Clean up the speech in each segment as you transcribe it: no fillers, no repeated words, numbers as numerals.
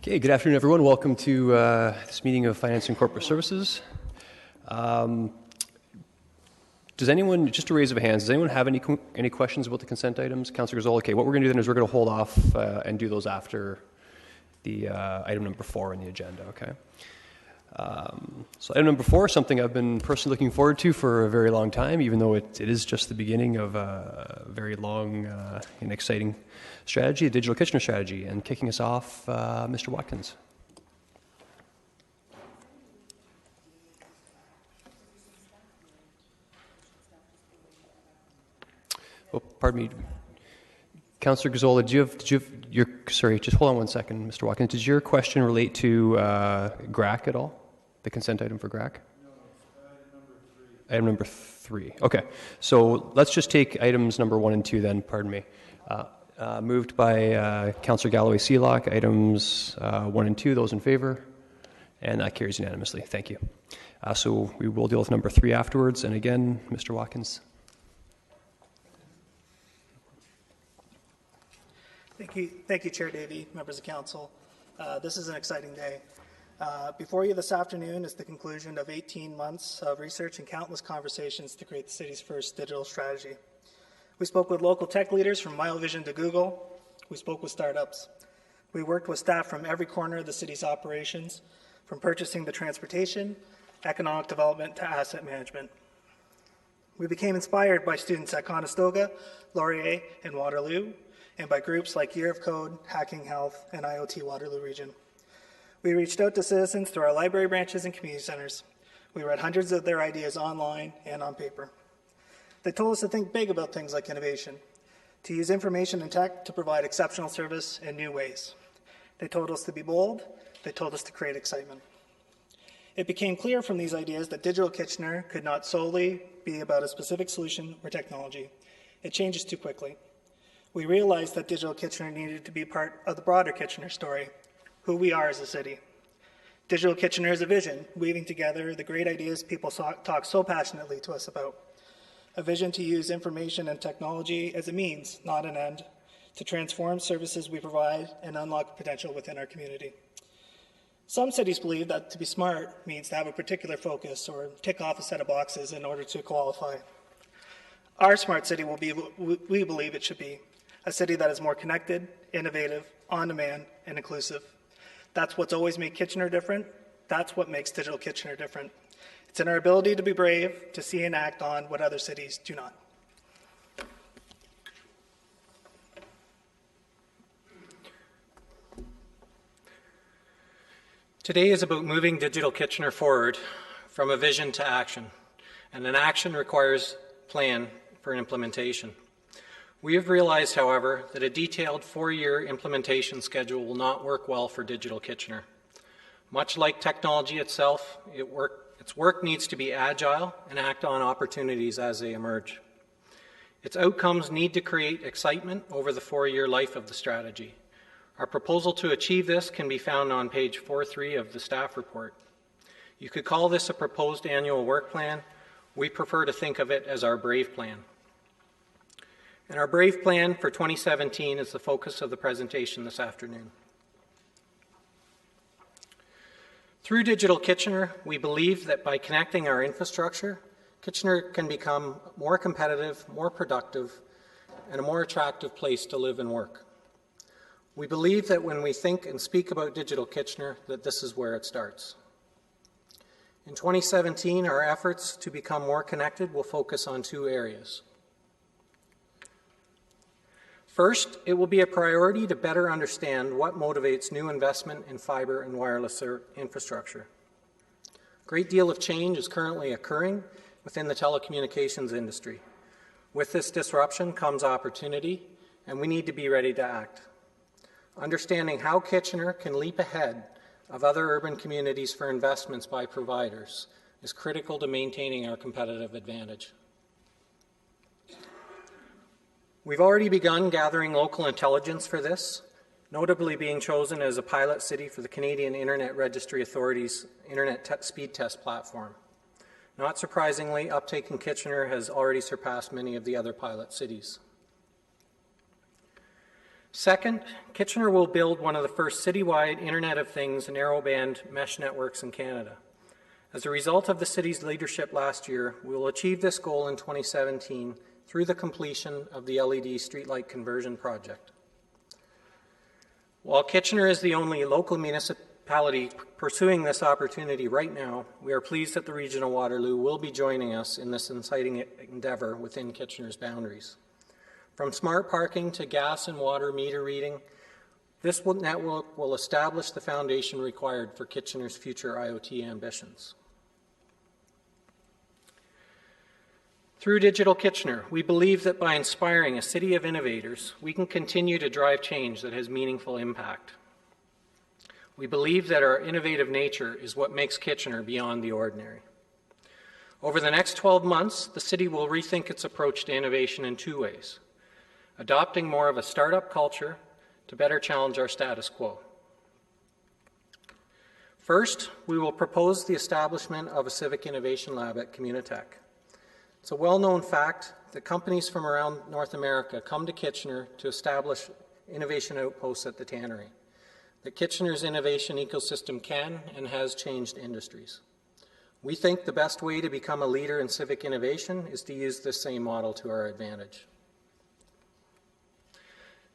Okay, good afternoon, everyone. Welcome to this meeting of Finance and Corporate Services. Does anyone, just a raise of hands, does anyone have any questions about the consent items? Councillor Gazzola, okay, what we're going to do then is we're going to hold off and do those after the item number 4 on the agenda, okay? So item number 4 is something I've been personally looking forward to for a very long time, even though it is just the beginning of a very long and exciting strategy, the Digital Kitchener strategy. And kicking us off, Mr. Watkins. Oh, pardon me. Councillor Gazzola, did you have your, sorry, just hold on one second, Mr. Watkins. Did your question relate to GRAC at all? The consent item for GRAC? No, it's item number 3. Okay, so let's just take items number 1 and 2 then, pardon me. Moved by Councillor Galloway-Sealock, items 1 and 2, those in favour? And that carries unanimously. Thank you. So we will deal with number 3 afterwards. And again, Mr. Watkins. Thank you, Chair Davey, members of council. This is an exciting day. Before you this afternoon is the conclusion of 18 months of research and countless conversations to create the city's first digital strategy. We spoke with local tech leaders from MileVision to Google. We spoke with startups. We worked with staff from every corner of the city's operations, from purchasing to transportation, economic development to asset management. We became inspired by students at Conestoga, Laurier, and Waterloo, and by groups like Year of Code, Hacking Health, and IoT Waterloo Region. We reached out to citizens through our library branches and community centers. We read hundreds of their ideas online and on paper. They told us to think big about things like innovation, to use information and tech to provide exceptional service in new ways. They told us to be bold. They told us to create excitement. It became clear from these ideas that Digital Kitchener could not solely be about a specific solution or technology. It changes too quickly. We realized that Digital Kitchener needed to be part of the broader Kitchener story, who we are as a city. Digital Kitchener is a vision, weaving together the great ideas people talk so passionately to us about. A vision to use information and technology as a means, not an end, to transform services we provide and unlock potential within our community. Some cities believe that to be smart means to have a particular focus or tick off a set of boxes in order to qualify. Our smart city will be what we believe it should be, a city that is more connected, innovative, on-demand, and inclusive. That's what's always made Kitchener different. That's what makes Digital Kitchener different. It's in our ability to be brave, to see and act on what other cities do not. Today is about moving Digital Kitchener forward from a vision to action, and an action requires a plan for implementation. We have realized, however, that a detailed 4-year implementation schedule will not work well for Digital Kitchener. Much like technology itself, its work needs to be agile and act on opportunities as they emerge. Its outcomes need to create excitement over the 4-year life of the strategy. Our proposal to achieve this can be found on page 4.3 of the staff report. You could call this a proposed annual work plan. We prefer to think of it as our BRAVE plan. And our BRAVE plan for 2017 is the focus of the presentation this afternoon. Through Digital Kitchener, we believe that by connecting our infrastructure, Kitchener can become more competitive, more productive, and a more attractive place to live and work. We believe that when we think and speak about Digital Kitchener, that this is where it starts. In 2017, our efforts to become more connected will focus on 2 areas. First, it will be a priority to better understand what motivates new investment in fibre and wireless infrastructure. A great deal of change is currently occurring within the telecommunications industry. With this disruption comes opportunity, and we need to be ready to act. Understanding how Kitchener can leap ahead of other urban communities for investments by providers is critical to maintaining our competitive advantage. We've already begun gathering local intelligence for this, notably being chosen as a pilot city for the Canadian Internet Registry Authority's Internet Speed Test platform. Not surprisingly, uptake in Kitchener has already surpassed many of the other pilot cities. Second, Kitchener will build one of the first citywide Internet of Things narrowband mesh networks in Canada. As a result of the city's leadership last year, we will achieve this goal in 2017 through the completion of the LED streetlight conversion project. While Kitchener is the only local municipality pursuing this opportunity right now, we are pleased that the Region of Waterloo will be joining us in this exciting endeavor within Kitchener's boundaries. From smart parking to gas and water meter reading, this network will establish the foundation required for Kitchener's future IoT ambitions. Through Digital Kitchener, we believe that by inspiring a city of innovators, we can continue to drive change that has meaningful impact. We believe that our innovative nature is what makes Kitchener beyond the ordinary. Over the next 12 months, the city will rethink its approach to innovation in two ways: adopting more of a startup culture to better challenge our status quo. First, we will propose the establishment of a civic innovation lab at Communitech. It's a well-known fact that companies from around North America come to Kitchener to establish innovation outposts at the tannery, that Kitchener's innovation ecosystem can and has changed industries. We think the best way to become a leader in civic innovation is to use this same model to our advantage.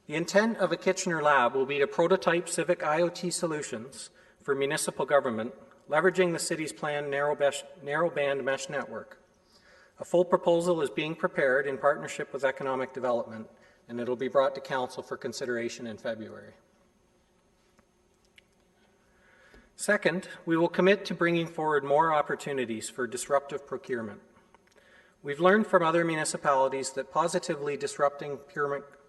The intent of a Kitchener lab will be to prototype civic IoT solutions for municipal government, leveraging the city's planned narrowband mesh network. A full proposal is being prepared in partnership with Economic Development, and it will be brought to Council for consideration in February. Second, we will commit to bringing forward more opportunities for disruptive procurement. We've learned from other municipalities that positively disrupting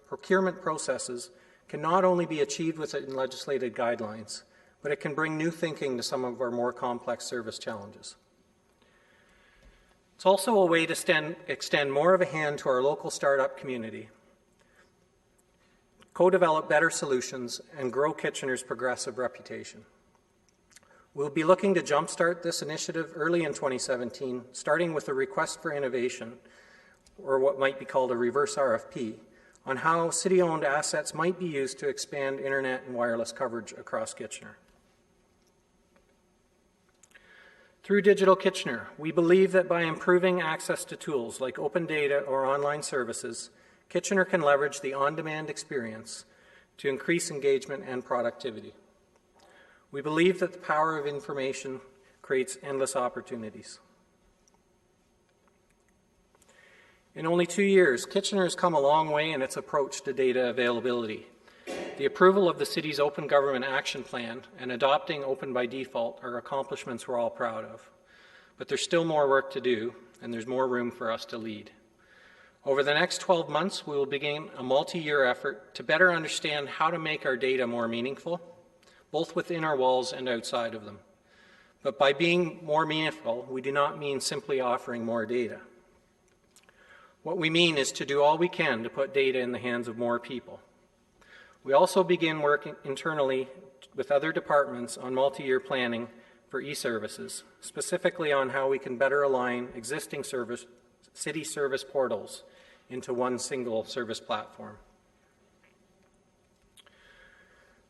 procurement processes can not only be achieved within legislated guidelines, but it can bring new thinking to some of our more complex service challenges. It's also a way to extend more of a hand to our local startup community, co-develop better solutions, and grow Kitchener's progressive reputation. We'll be looking to jumpstart this initiative early in 2017, starting with a request for innovation, or what might be called a reverse RFP, on how city-owned assets might be used to expand internet and wireless coverage across Kitchener. Through Digital Kitchener, we believe that by improving access to tools like open data or online services, Kitchener can leverage the on-demand experience to increase engagement and productivity. We believe that the power of information creates endless opportunities. In only 2 years, Kitchener has come a long way in its approach to data availability. The approval of the city's Open Government Action Plan and adopting Open by Default are accomplishments we're all proud of. But there's still more work to do, and there's more room for us to lead. Over the next 12 months, we will begin a multi-year effort to better understand how to make our data more meaningful, both within our walls and outside of them. But by being more meaningful, we do not mean simply offering more data. What we mean is to do all we can to put data in the hands of more people. We also begin working internally with other departments on multi-year planning for e-services, specifically on how we can better align existing city service portals into one single service platform.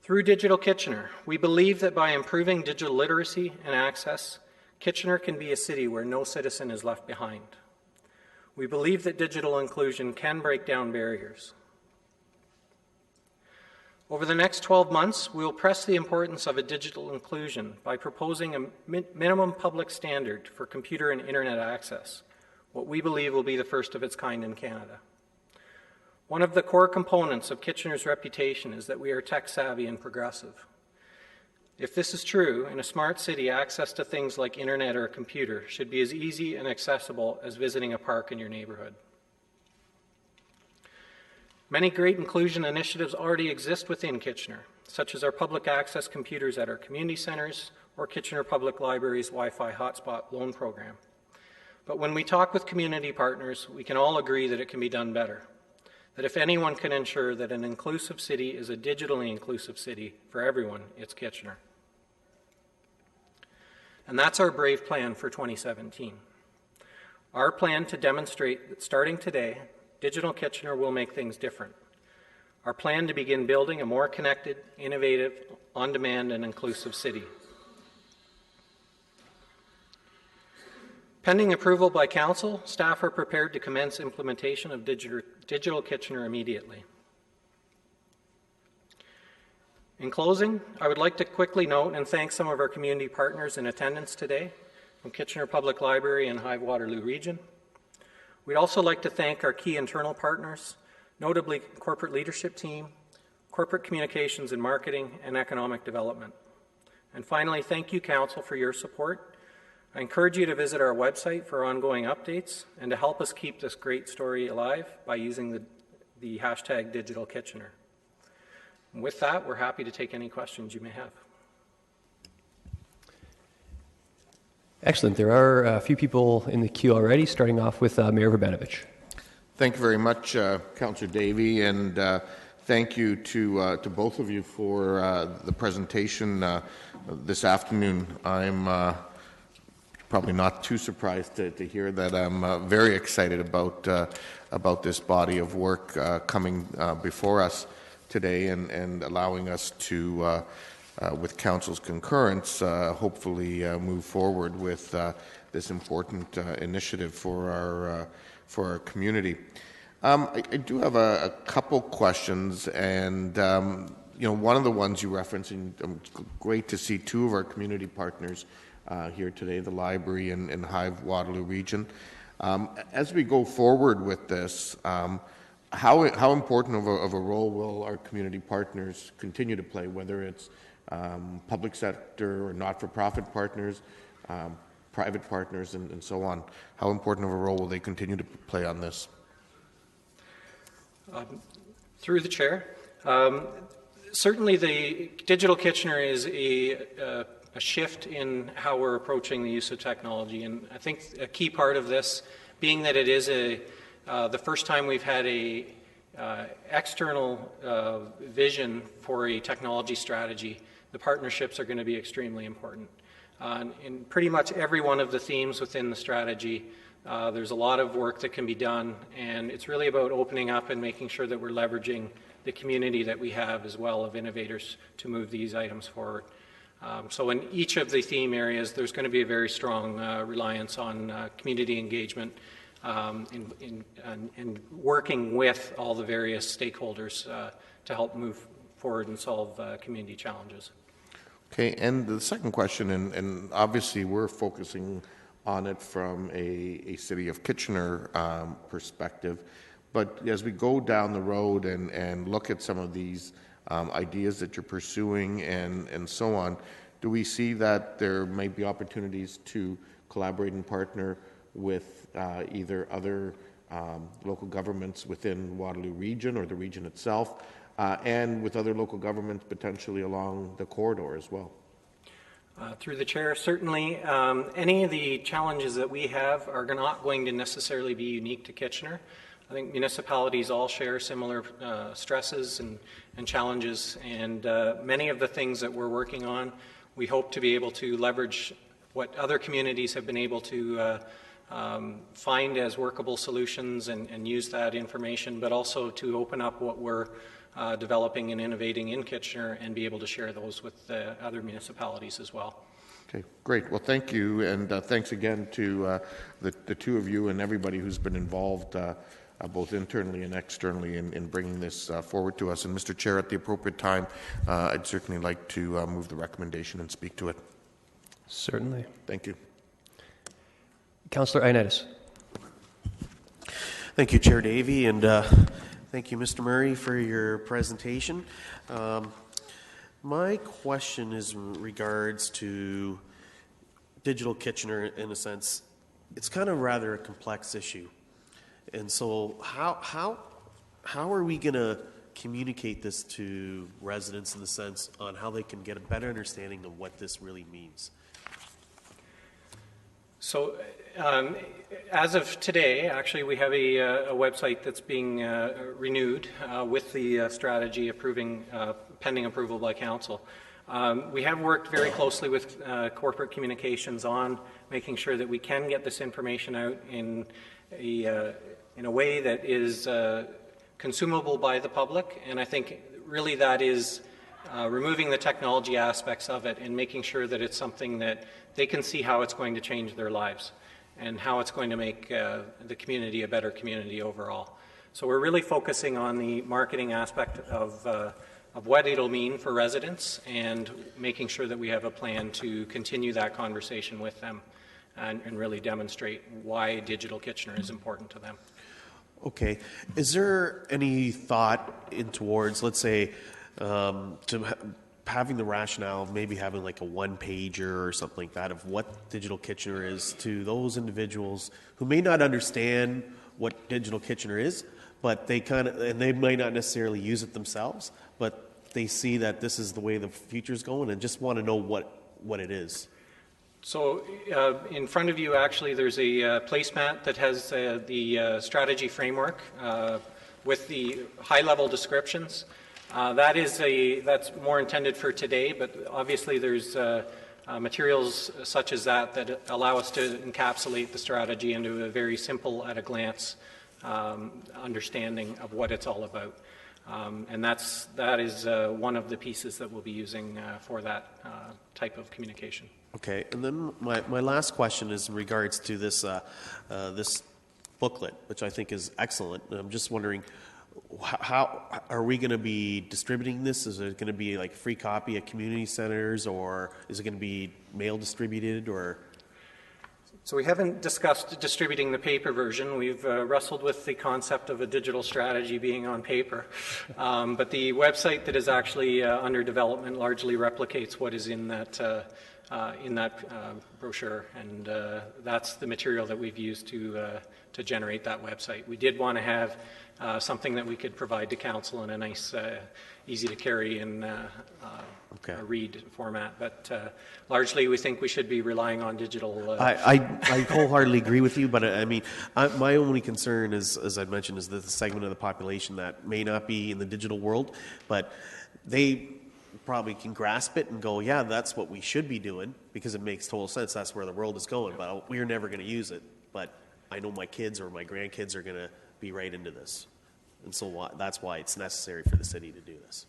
Through Digital Kitchener, we believe that by improving digital literacy and access, Kitchener can be a city where no citizen is left behind. We believe that digital inclusion can break down barriers. Over the next 12 months, we will press the importance of a digital inclusion by proposing a minimum public standard for computer and internet access, what we believe will be the first of its kind in Canada. One of the core components of Kitchener's reputation is that we are tech-savvy and progressive. If this is true, in a smart city, access to things like internet or a computer should be as easy and accessible as visiting a park in your neighborhood. Many great inclusion initiatives already exist within Kitchener, such as our public access computers at our community centres or Kitchener Public Library's Wi-Fi hotspot loan program. But when we talk with community partners, we can all agree that it can be done better. That if anyone can ensure that an inclusive city is a digitally inclusive city for everyone, it's Kitchener. And that's our brave plan for 2017. Our plan to demonstrate that starting today, Digital Kitchener will make things different. our plan to begin building a more connected, innovative, on-demand, and inclusive city. Pending approval by Council, staff are prepared to commence implementation of Digital Kitchener immediately. In closing, I would like to quickly note and thank some of our community partners in attendance today from Kitchener Public Library and Hive Waterloo Region. We'd also like to thank our key internal partners, notably corporate leadership team, corporate communications and marketing, and economic development. And finally, thank you, Council, for your support. I encourage you to visit our website for ongoing updates and to help us keep this great story alive by using the hashtag Digital Kitchener. And with that, we're happy to take any questions you may have. Excellent. There are a few people in the queue already, starting off with Mayor Verbanovich. Thank you very much, Councillor Davey, and thank you to both of you for the presentation this afternoon. I'm probably not too surprised to hear that. I'm very excited about this body of work coming before us today and allowing us to, with Council's concurrence, hopefully move forward with this important initiative for our community. I do have a couple questions, and one of the ones you referenced, and great to see two of our community partners here today, the library and Hive Waterloo Region. As we go forward with this, how important of a role will our community partners continue to play, whether it's public sector or not-for-profit partners, private partners, and so on? How important of a role will they continue to play on this? Through the chair, certainly the Digital Kitchener is a shift in how we're approaching the use of technology, and I think a key part of this, being that it is the first time we've had a external vision for a technology strategy, the partnerships are going to be extremely important. In pretty much every one of the themes within the strategy, there's a lot of work that can be done, and it's really about opening up and making sure that we're leveraging the community that we have as well of innovators to move these items forward. So in each of the theme areas, there's going to be a very strong reliance on community engagement and working with all the various stakeholders to help move forward and solve community challenges. Okay, and the second question, and obviously we're focusing on it from a City of Kitchener perspective, but as we go down the road and look at some of these ideas that you're pursuing and so on, do we see that there may be opportunities to collaborate and partner with either other local governments within Waterloo Region or the region itself, and with other local governments potentially along the corridor as well? Through the chair, certainly any of the challenges that we have are not going to necessarily be unique to Kitchener. I think municipalities all share similar stresses and challenges, and many of the things that we're working on, we hope to be able to leverage what other communities have been able to find as workable solutions and use that information, but also to open up what we're developing and innovating in Kitchener and be able to share those with other municipalities as well. Okay, great. Well, thank you, and thanks again to the two of you and everybody who's been involved both internally and externally in bringing this forward to us. And Mr. Chair, at the appropriate time, I'd certainly like to move the recommendation and speak to it. Certainly. Thank you. Councillor Ioannidis. Thank you, Chair Davey, and thank you, Mr. Murray, for your presentation. My question is in regards to Digital Kitchener. In a sense, it's kind of rather a complex issue. And so how are we going to communicate this to residents in the sense on how they can get a better understanding of what this really means? So as of today, actually, we have a website that's being renewed with the strategy pending approval by Council. We have worked very closely with corporate communications on making sure that we can get this information out in a way that is consumable by the public, and I think really that is removing the technology aspects of it and making sure that it's something that they can see how it's going to change their lives and how it's going to make the community a better community overall. So we're really focusing on the marketing aspect of what it'll mean for residents and making sure that we have a plan to continue that conversation with them and really demonstrate why Digital Kitchener is important to them. Okay. Is there any thought in towards, let's say, having the rationale of maybe having like a one-pager or something like that of what Digital Kitchener is to those individuals who may not understand what Digital Kitchener is, but they and they might not necessarily use it themselves, but they see that this is the way the future is going and just want to know what it is? So in front of you, actually, there's a placemat that has the strategy framework with the high-level descriptions. That's more intended for today, but obviously there's materials such as that allow us to encapsulate the strategy into a very simple, at a glance, understanding of what it's all about. And that is one of the pieces that we'll be using for that type of communication. Okay, and then my last question is in regards to this this booklet, which I think is excellent. I'm just wondering, how are we going to be distributing this? Is it going to be like a free copy at community centers, or is it going to be mail distributed, or? So we haven't discussed distributing the paper version. We've wrestled with the concept of a digital strategy being on paper. But the website that is actually under development largely replicates what is in that brochure, and that's the material that we've used to generate that website. We did want to have something that we could provide to council in a nice, easy to carry and read format, but largely we think we should be relying on digital. I wholeheartedly agree with you, but I mean, my only concern is, as I mentioned, is the segment of the population that may not be in the digital world, but they probably can grasp it and go, yeah, that's what we should be doing because it makes total sense. That's where the world is going, but we're never going to use it. But I know my kids or my grandkids are going to be right into this. And so that's why it's necessary for the city to do this.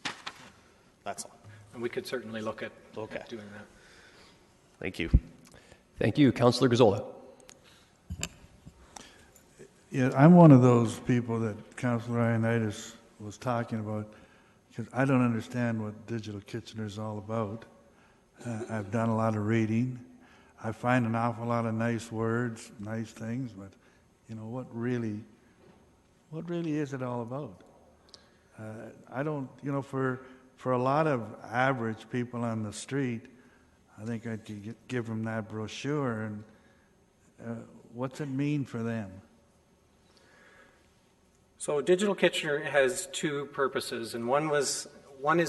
That's all. And we could certainly look at doing that. Thank you. Thank you. Councillor Gazzola. Yeah, I'm one of those people that Councillor Ioannidis was talking about because I don't understand what Digital Kitchener is all about. I've done a lot of reading. I find an awful lot of nice words, nice things, but you know what really is it all about? I don't, for a lot of average people on the street, I think I could give them that brochure, and what's it mean for them? So Digital Kitchener has two purposes, and one is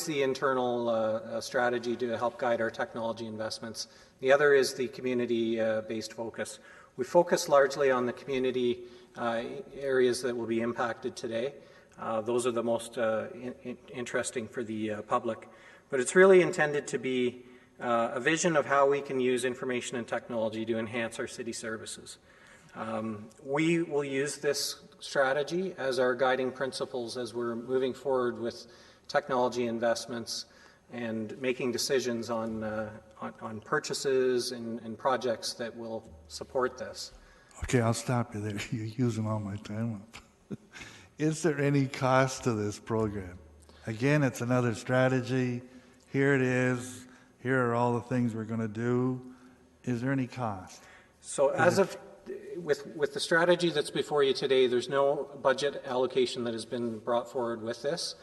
the internal strategy to help guide our technology investments. The other is the community-based focus. We focus largely on the community areas that will be impacted today. Those are the most interesting for the public. But it's really intended to be a vision of how we can use information and technology to enhance our city services. We will use this strategy as our guiding principles as we're moving forward with technology investments and making decisions on purchases and projects that will support this. Okay, I'll stop you there. You're using all my time up. Is there any cost to this program? Again, it's another strategy. Here it is. Here are all the things we're going to do. Is there any cost? So with the strategy that's before you today, there's no budget allocation that has been brought forward with this.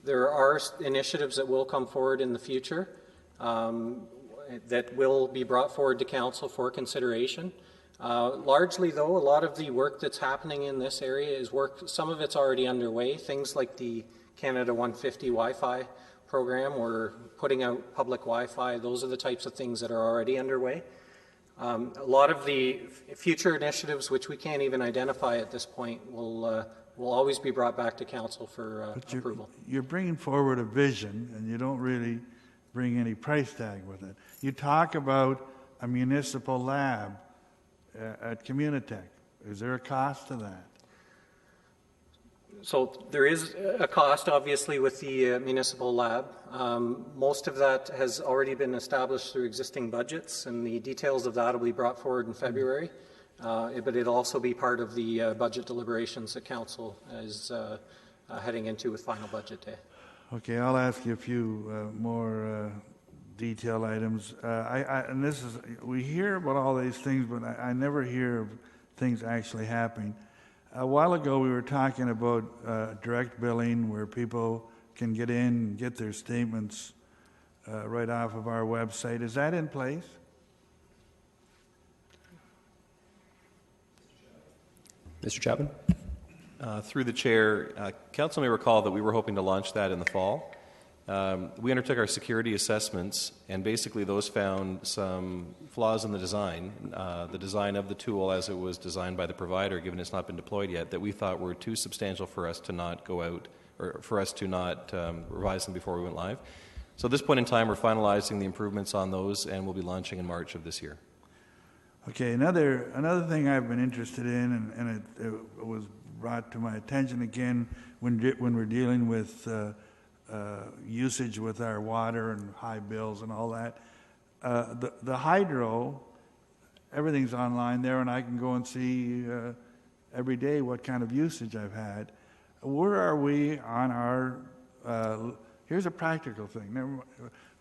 There are initiatives that will come forward in the future that will be brought forward to council for consideration. Largely, though, a lot of the work that's happening in this area is work, some of it's already underway. Things like the Canada 150 Wi-Fi program, we're putting out public Wi-Fi. Those are the types of things that are already underway. A lot of the future initiatives, which we can't even identify at this point, will always be brought back to council for approval. You're bringing forward a vision, and you don't really bring any price tag with it. You talk about a municipal lab at Communitech. Is there a cost to that? So there is a cost, obviously, with the municipal lab. Most of that has already been established through existing budgets, and the details of that will be brought forward in February. But it'll also be part of the budget deliberations that Council is heading into with final budget day. Okay, I'll ask you a few more detail items. And this is, we hear about all these things, but I never hear of things actually happening. A while ago, we were talking about direct billing, where people can get in and get their statements right off of our website. Is that in place? Mr. Chapman? Through the chair, Council may recall that we were hoping to launch that in the fall. We undertook our security assessments, and basically those found some flaws in the design of the tool as it was designed by the provider, given it's not been deployed yet, that we thought were too substantial for us to not go out, or for us to not revise them before we went live. So at this point in time, we're finalizing the improvements on those, and we'll be launching in March of this year. Okay, another thing I've been interested in, and it was brought to my attention again when we're dealing with usage with our water and high bills and all that. The hydro, everything's online there, and I can go and see every day what kind of usage I've had. Where are we on our? Here's a practical thing.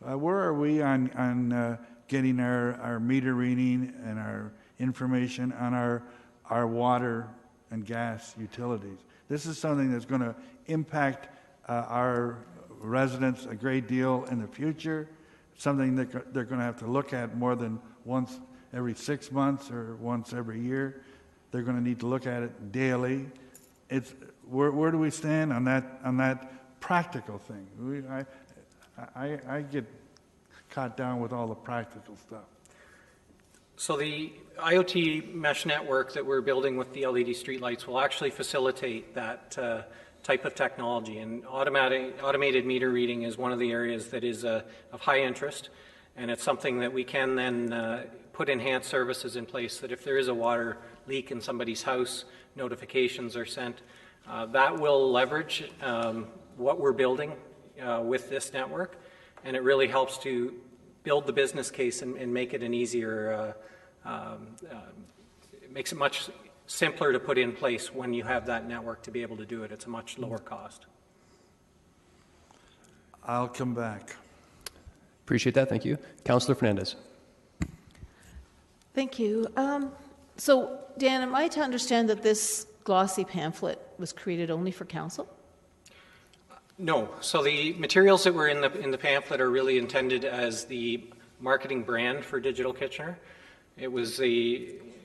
Where are we on getting our meter reading and our information on our water and gas utilities? This is something that's going to impact our residents a great deal in the future, something that they're going to have to look at more than once every 6 months or once every year. They're going to need to look at it daily. Where do we stand on that practical thing? I get caught down with all the practical stuff. So the IoT mesh network that we're building with the LED streetlights will actually facilitate that type of technology, and automated meter reading is one of the areas that is of high interest, and it's something that we can then put enhanced services in place that if there is a water leak in somebody's house, notifications are sent. That will leverage what we're building with this network, and it really helps to build the business case and make it an easier, it makes it much simpler to put in place when you have that network to be able to do it. It's a much lower cost. I'll come back. Appreciate that. Thank you. Councillor Fernandez. Thank you. So, Dan, am I to understand that this glossy pamphlet was created only for council? No. So the materials that were in the pamphlet are really intended as the marketing brand for Digital Kitchener.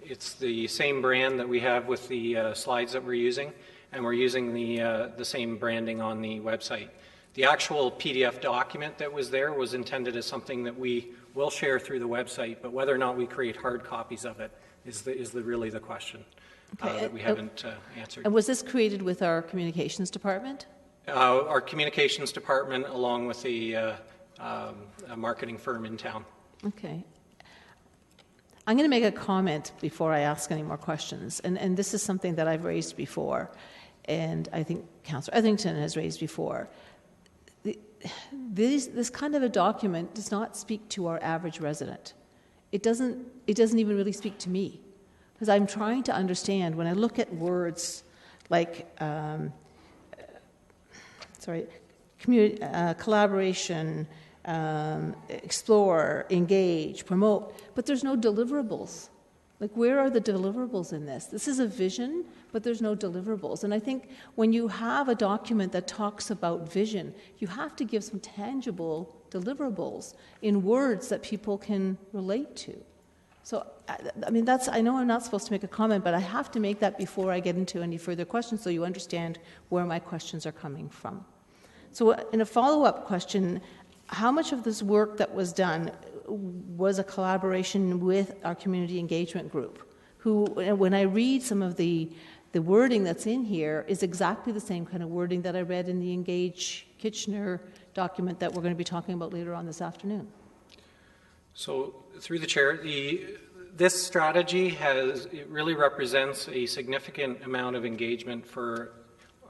It's the same brand that we have with the slides that we're using, and we're using the same branding on the website. The actual PDF document that was there was intended as something that we will share through the website, but whether or not we create hard copies of it is really the question that we haven't answered. And was this created with our communications department? Our communications department, along with a marketing firm in town. Okay. I'm going to make a comment before I ask any more questions, and this is something that I've raised before, and I think Councillor Etherington has raised before. This kind of a document does not speak to our average resident. It doesn't even really speak to me, because I'm trying to understand when I look at words like collaboration, explore, engage, promote, but there's no deliverables. Like, where are the deliverables in this? This is a vision, but there's no deliverables. And I think when you have a document that talks about vision, you have to give some tangible deliverables in words that people can relate to. So, I mean, I know I'm not supposed to make a comment, but I have to make that before I get into any further questions so you understand where my questions are coming from. So in a follow-up question, how much of this work that was done was a collaboration with our community engagement group, who, when I read some of the wording that's in here, is exactly the same kind of wording that I read in the Engage Kitchener document that we're going to be talking about later on this afternoon? So, through the chair, this strategy really represents a significant amount of engagement for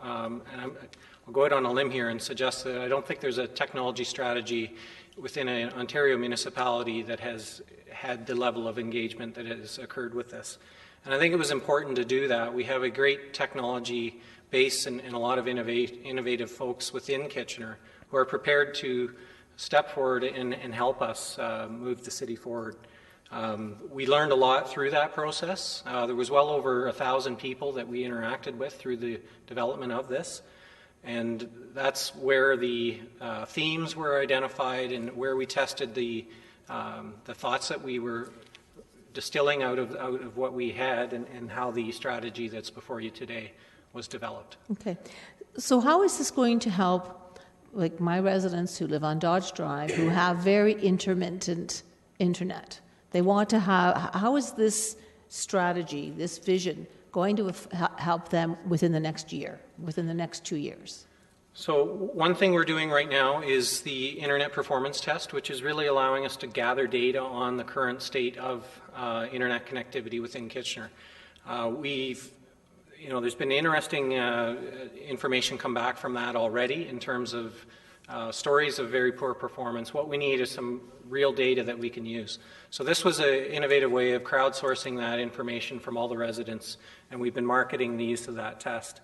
and I'll go out on a limb here and suggest that I don't think there's a technology strategy within an Ontario municipality that has had the level of engagement that has occurred with this. And I think it was important to do that. We have a great technology base and a lot of innovative folks within Kitchener who are prepared to step forward and help us move the city forward. We learned a lot through that process. There was well over 1,000 people that we interacted with through the development of this. And that's where the themes were identified and where we tested the thoughts that we were distilling out of what we had and how the strategy that's before you today was developed. Okay. So how is this going to help, like my residents who live on Dodge Drive, who have very intermittent internet? They want to have, how is this strategy, this vision, going to help them within the next year, within the next 2 years? So one thing we're doing right now is the Internet Performance Test, which is really allowing us to gather data on the current state of Internet connectivity within Kitchener. There's been interesting information come back from that already in terms of stories of very poor performance. What we need is some real data that we can use. So this was an innovative way of crowdsourcing that information from all the residents, and we've been marketing the use of that test.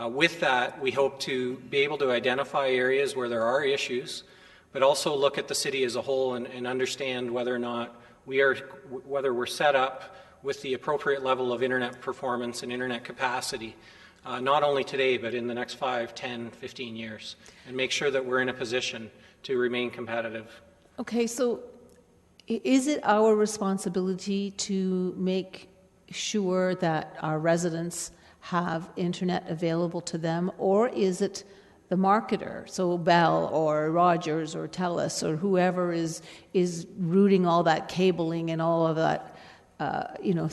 With that, we hope to be able to identify areas where there are issues, but also look at the city as a whole and understand whether or not whether we're set up with the appropriate level of internet performance and internet capacity, not only today, but in the next 5, 10, 15 years, and make sure that we're in a position to remain competitive. Okay, so is it our responsibility to make sure that our residents have internet available to them, or is it the marketer, so Bell or Rogers or TELUS or whoever is routing all that cabling and all of that,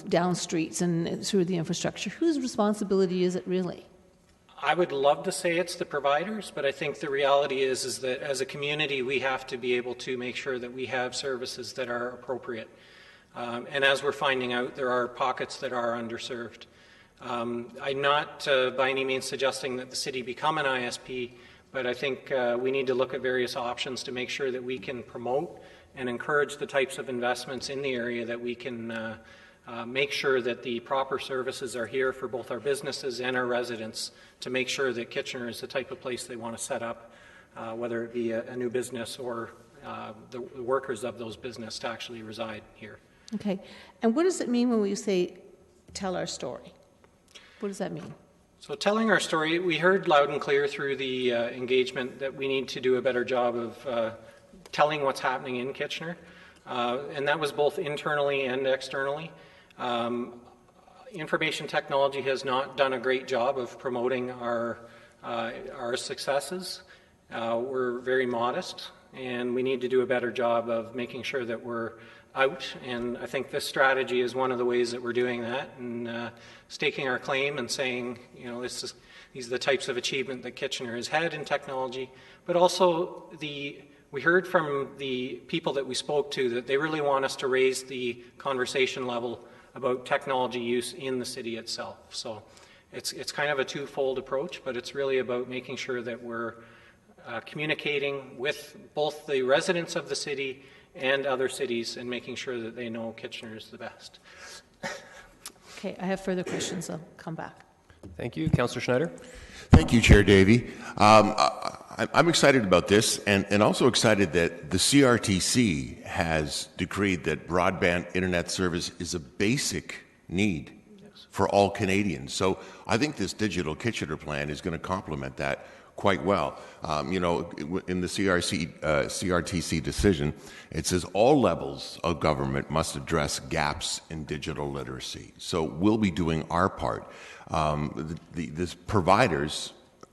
down streets and through the infrastructure? Whose responsibility is it really? I would love to say it's the providers, but I think the reality is that as a community, we have to be able to make sure that we have services that are appropriate. And as we're finding out, there are pockets that are underserved. I'm not by any means suggesting that the city become an ISP, but I think we need to look at various options to make sure that we can promote and encourage the types of investments in the area that we can make sure that the proper services are here for both our businesses and our residents to make sure that Kitchener is the type of place they want to set up, whether it be a new business or the workers of those businesses to actually reside here. Okay. And what does it mean when we say tell our story? What does that mean? So telling our story, we heard loud and clear through the engagement that we need to do a better job of telling what's happening in Kitchener, and that was both internally and externally. Information technology has not done a great job of promoting our successes. We're very modest, and we need to do a better job of making sure that we're out, and I think this strategy is one of the ways that we're doing that, and staking our claim and saying, these are the types of achievement that Kitchener has had in technology, but also we heard from the people that we spoke to that they really want us to raise the conversation level about technology use in the city itself. So it's kind of a twofold approach, but it's really about making sure that we're communicating with both the residents of the city and other cities and making sure that they know Kitchener is the best. Okay, I have further questions. I'll come back. Thank you. Councillor Schneider. Thank you, Chair Davey. I'm excited about this and also excited that the CRTC has decreed that broadband internet service is a basic need for all Canadians. So I think this Digital Kitchener plan is going to complement that quite well. In the CRTC decision, it says all levels of government must address gaps in digital literacy. So we'll be doing our part. The providers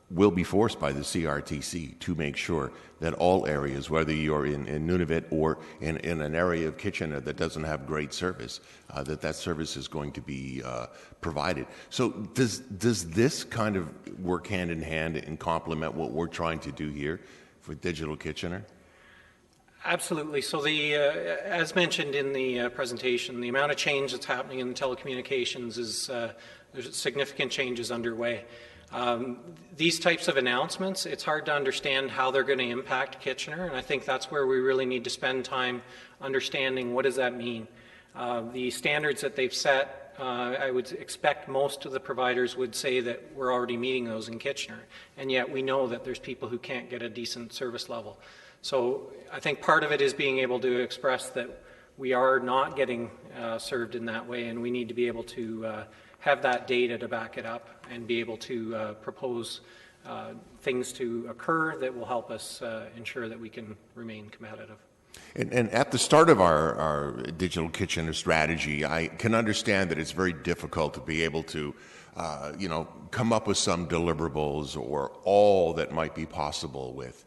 will be forced by the CRTC to make sure that all areas, whether you're in Nunavut or in an area of Kitchener that doesn't have great service, that service is going to be provided. So does this kind of work hand in hand and complement what we're trying to do here for Digital Kitchener? Absolutely. So as mentioned in the presentation, the amount of change that's happening in telecommunications is there's significant changes underway. These types of announcements, it's hard to understand how they're going to impact Kitchener, and I think that's where we really need to spend time understanding what does that mean. The standards that they've set, I would expect most of the providers would say that we're already meeting those in Kitchener, and yet we know that there's people who can't get a decent service level. So I think part of it is being able to express that we are not getting served in that way, and we need to be able to have that data to back it up and be able to propose things to occur that will help us ensure that we can remain competitive. And at the start of our digital Kitchener strategy, I can understand that it's very difficult to be able to, come up with some deliverables or all that might be possible with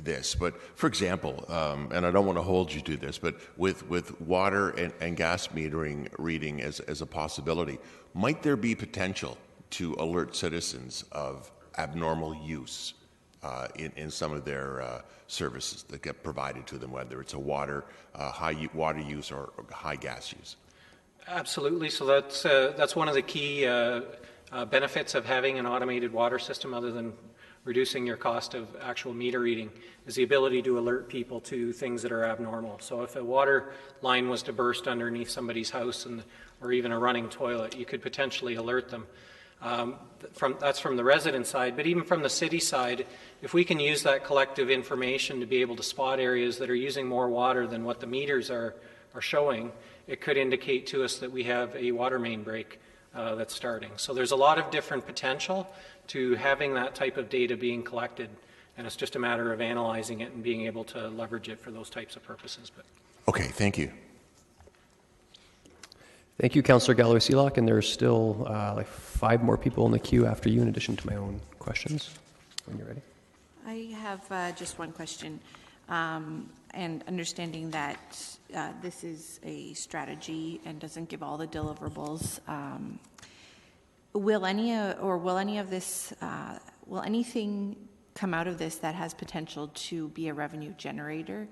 this. But for example, and I don't want to hold you to this, but with water and gas metering reading as a possibility, might there be potential to alert citizens of abnormal use in some of their services that get provided to them, whether it's a high water use or high gas use? Absolutely. So that's one of the key benefits of having an automated water system, other than reducing your cost of actual meter reading, is the ability to alert people to things that are abnormal. So if a water line was to burst underneath somebody's house or even a running toilet, you could potentially alert them. That's from the resident side, but even from the city side, if we can use that collective information to be able to spot areas that are using more water than what the meters are showing, it could indicate to us that we have a water main break that's starting. So there's a lot of different potential to having that type of data being collected, and it's just a matter of analyzing it and being able to leverage it for those types of purposes. Okay, thank you. Thank you, Councillor Galloway-Seelock, and there's still like 5 more people in the queue after you, in addition to my own questions. When you're ready. I have just one question, and understanding that this is a strategy and doesn't give all the deliverables. Will anything come out of this that has potential to be a revenue generator?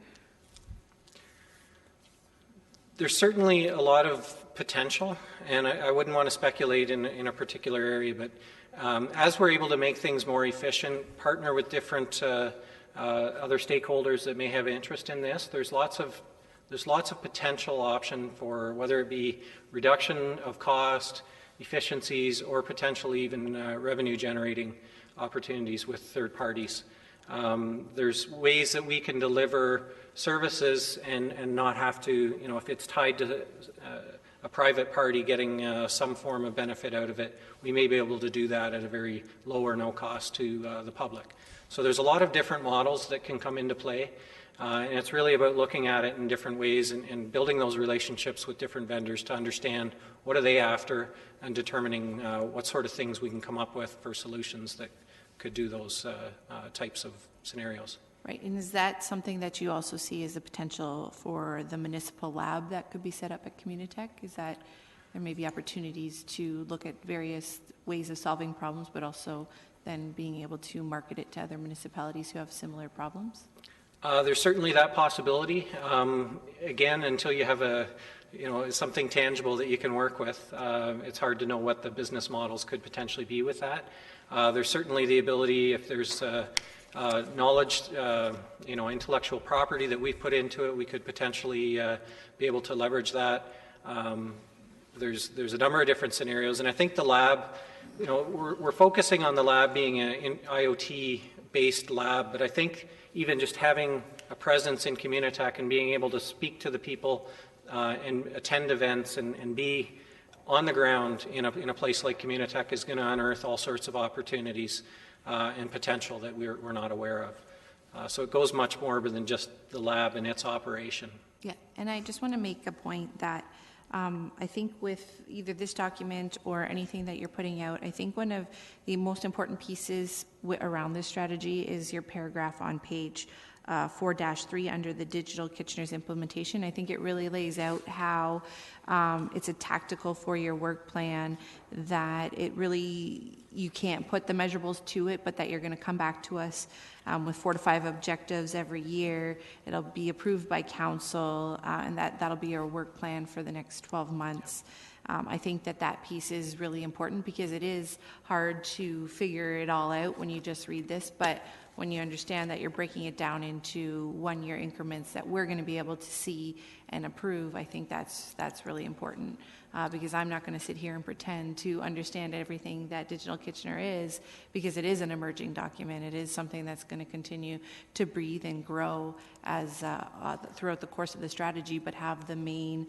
There's certainly a lot of potential, and I wouldn't want to speculate in a particular area, but as we're able to make things more efficient, partner with different other stakeholders that may have interest in this, there's lots of potential option for whether it be reduction of cost, efficiencies, or potentially even revenue generating opportunities with third parties. There's ways that we can deliver services and not have to, if it's tied to a private party getting some form of benefit out of it, we may be able to do that at a very low or no cost to the public. So there's a lot of different models that can come into play, and it's really about looking at it in different ways and building those relationships with different vendors to understand what are they after and determining what sort of things we can come up with for solutions that could do those types of scenarios. Right, and is that something that you also see as a potential for the municipal lab that could be set up at Communitech? Is that there may be opportunities to look at various ways of solving problems, but also then being able to market it to other municipalities who have similar problems? There's certainly that possibility. Again, until you have something tangible that you can work with, it's hard to know what the business models could potentially be with that. There's certainly the ability, if there's knowledge, intellectual property that we've put into it, we could potentially be able to leverage that. There's a number of different scenarios, and I think the lab, we're focusing on the lab being an IoT-based lab, but I think even just having a presence in Communitech and being able to speak to the people and attend events and be on the ground in a place like Communitech is going to unearth all sorts of opportunities and potential that we're not aware of. So it goes much more than just the lab and its operation. Yeah, and I just want to make a point that I think with either this document or anything that you're putting out, I think one of the most important pieces around this strategy is your paragraph on page 4-3 under the Digital Kitchener's implementation. I think it really lays out how it's a tactical 4-year work plan, that it really, you can't put the measurables to it, but that you're going to come back to us with 4 to 5 objectives every year. It'll be approved by council, and that'll be your work plan for the next 12 months. I think that piece is really important because it is hard to figure it all out when you just read this, but when you understand that you're breaking it down into one-year increments that we're going to be able to see and approve, I think that's really important because I'm not going to sit here and pretend to understand everything that Digital Kitchener is, because it is an emerging document. It is something that's going to continue to breathe and grow as throughout the course of the strategy, but have the main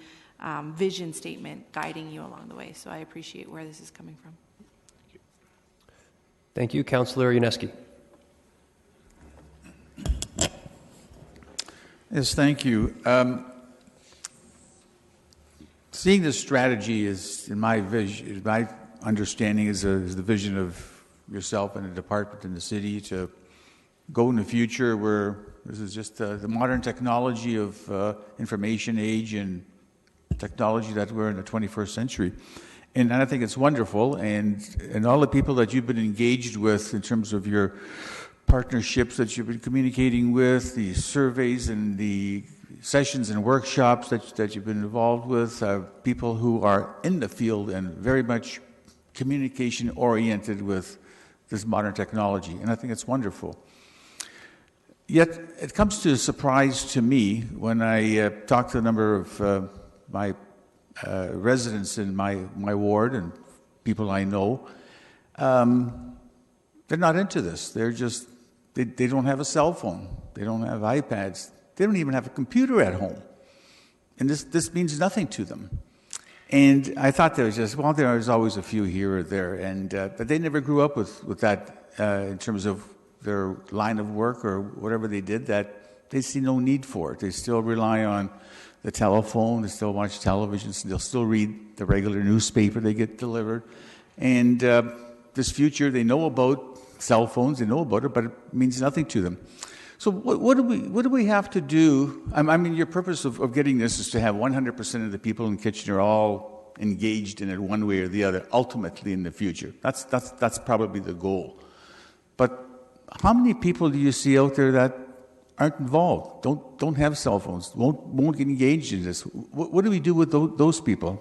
vision statement guiding you along the way. So I appreciate where this is coming from. Thank you. Councillor Yaneski. Yes, thank you. Seeing this strategy is, in my vision, my understanding is the vision of yourself and the department and the city to go in the future where this is just the modern technology of information age and technology that we're in the 21st century. And I think it's wonderful. And all the people that you've been engaged with in terms of your partnerships that you've been communicating with, the surveys and the sessions and workshops that you've been involved with, people who are in the field and very much communication oriented with this modern technology. And I think it's wonderful. Yet it comes to a surprise to me when I talk to a number of my residents in my ward and people I know. They're not into this. They're just, they don't have a cell phone. They don't have iPads. They don't even have a computer at home. And this means nothing to them. And I thought there was just, well, there was always a few here or there. And but they never grew up with that in terms of their line of work or whatever they did, that they see no need for it. They still rely on the telephone. They still watch television. They'll still read the regular newspaper they get delivered. And this future, they know about cell phones. They know about it, but it means nothing to them. So what do we have to do? I mean, your purpose of getting this is to have 100% of the people in Kitchener all engaged in it one way or the other, ultimately in the future. That's probably the goal. But how many people do you see out there that aren't involved, don't have cell phones, won't get engaged in this? What do we do with those people?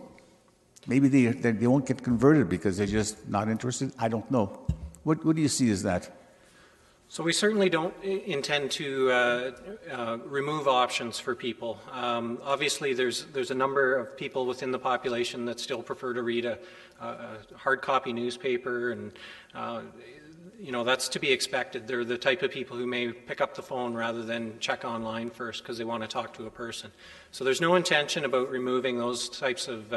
Maybe they won't get converted because they're just not interested. I don't know. What do you see as that? So we certainly don't intend to remove options for people. Obviously, there's a number of people within the population that still prefer to read a hard copy newspaper, and you know, that's to be expected. They're the type of people who may pick up the phone rather than check online first because they want to talk to a person. So there's no intention about removing those types of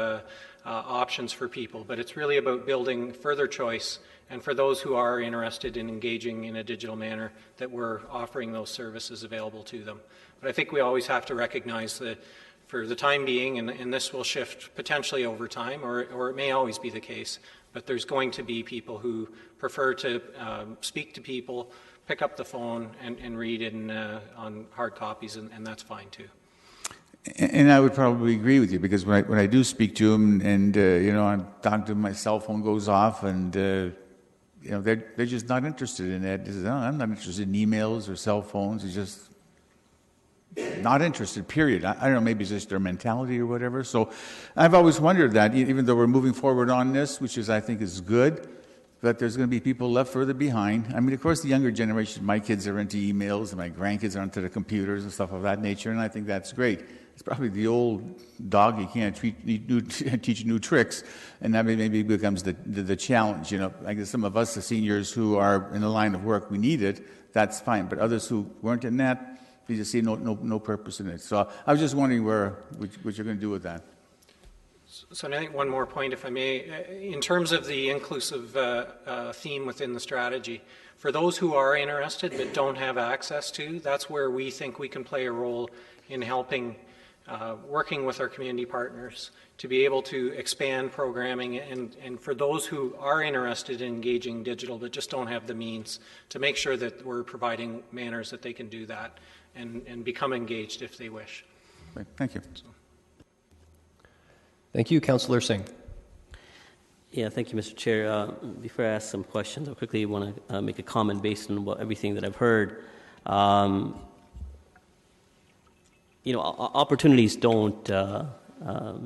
options for people, but it's really about building further choice. And for those who are interested in engaging in a digital manner, that we're offering those services available to them. But I think we always have to recognize that for the time being, and this will shift potentially over time, or it may always be the case, but there's going to be people who prefer to speak to people, pick up the phone, and read on hard copies, and that's fine too. And I would probably agree with you, because when I do speak to them, and you know, I'm talking to them, my cell phone goes off, and you know, they're just not interested in it. Oh, I'm not interested in emails or cell phones. It's just not interested, period. I don't know, maybe it's just their mentality or whatever. So I've always wondered that, even though we're moving forward on this, which is, I think, is good, that there's going to be people left further behind. I mean, of course, the younger generation, my kids are into emails, and my grandkids are into the computers and stuff of that nature, and I think that's great. It's probably the old dog you can't teach new tricks, and that maybe becomes the challenge. You know, I guess some of us, the seniors who are in the line of work, we need it. That's fine, but others who weren't in that, they just see no purpose in it. So I was just wondering what you're going to do with that. So I think one more point, if I may, in terms of the inclusive theme within the strategy, for those who are interested but don't have access to, that's where we think we can play a role in helping. Working with our community partners to be able to expand programming, and for those who are interested in engaging digital but just don't have the means, to make sure that we're providing manners that they can do that and become engaged if they wish. Right. Thank you. Thank you. Councillor Singh. Yeah, thank you, Mr. Chair. Before I ask some questions, I quickly want to make a comment based on everything that I've heard. You know, opportunities don't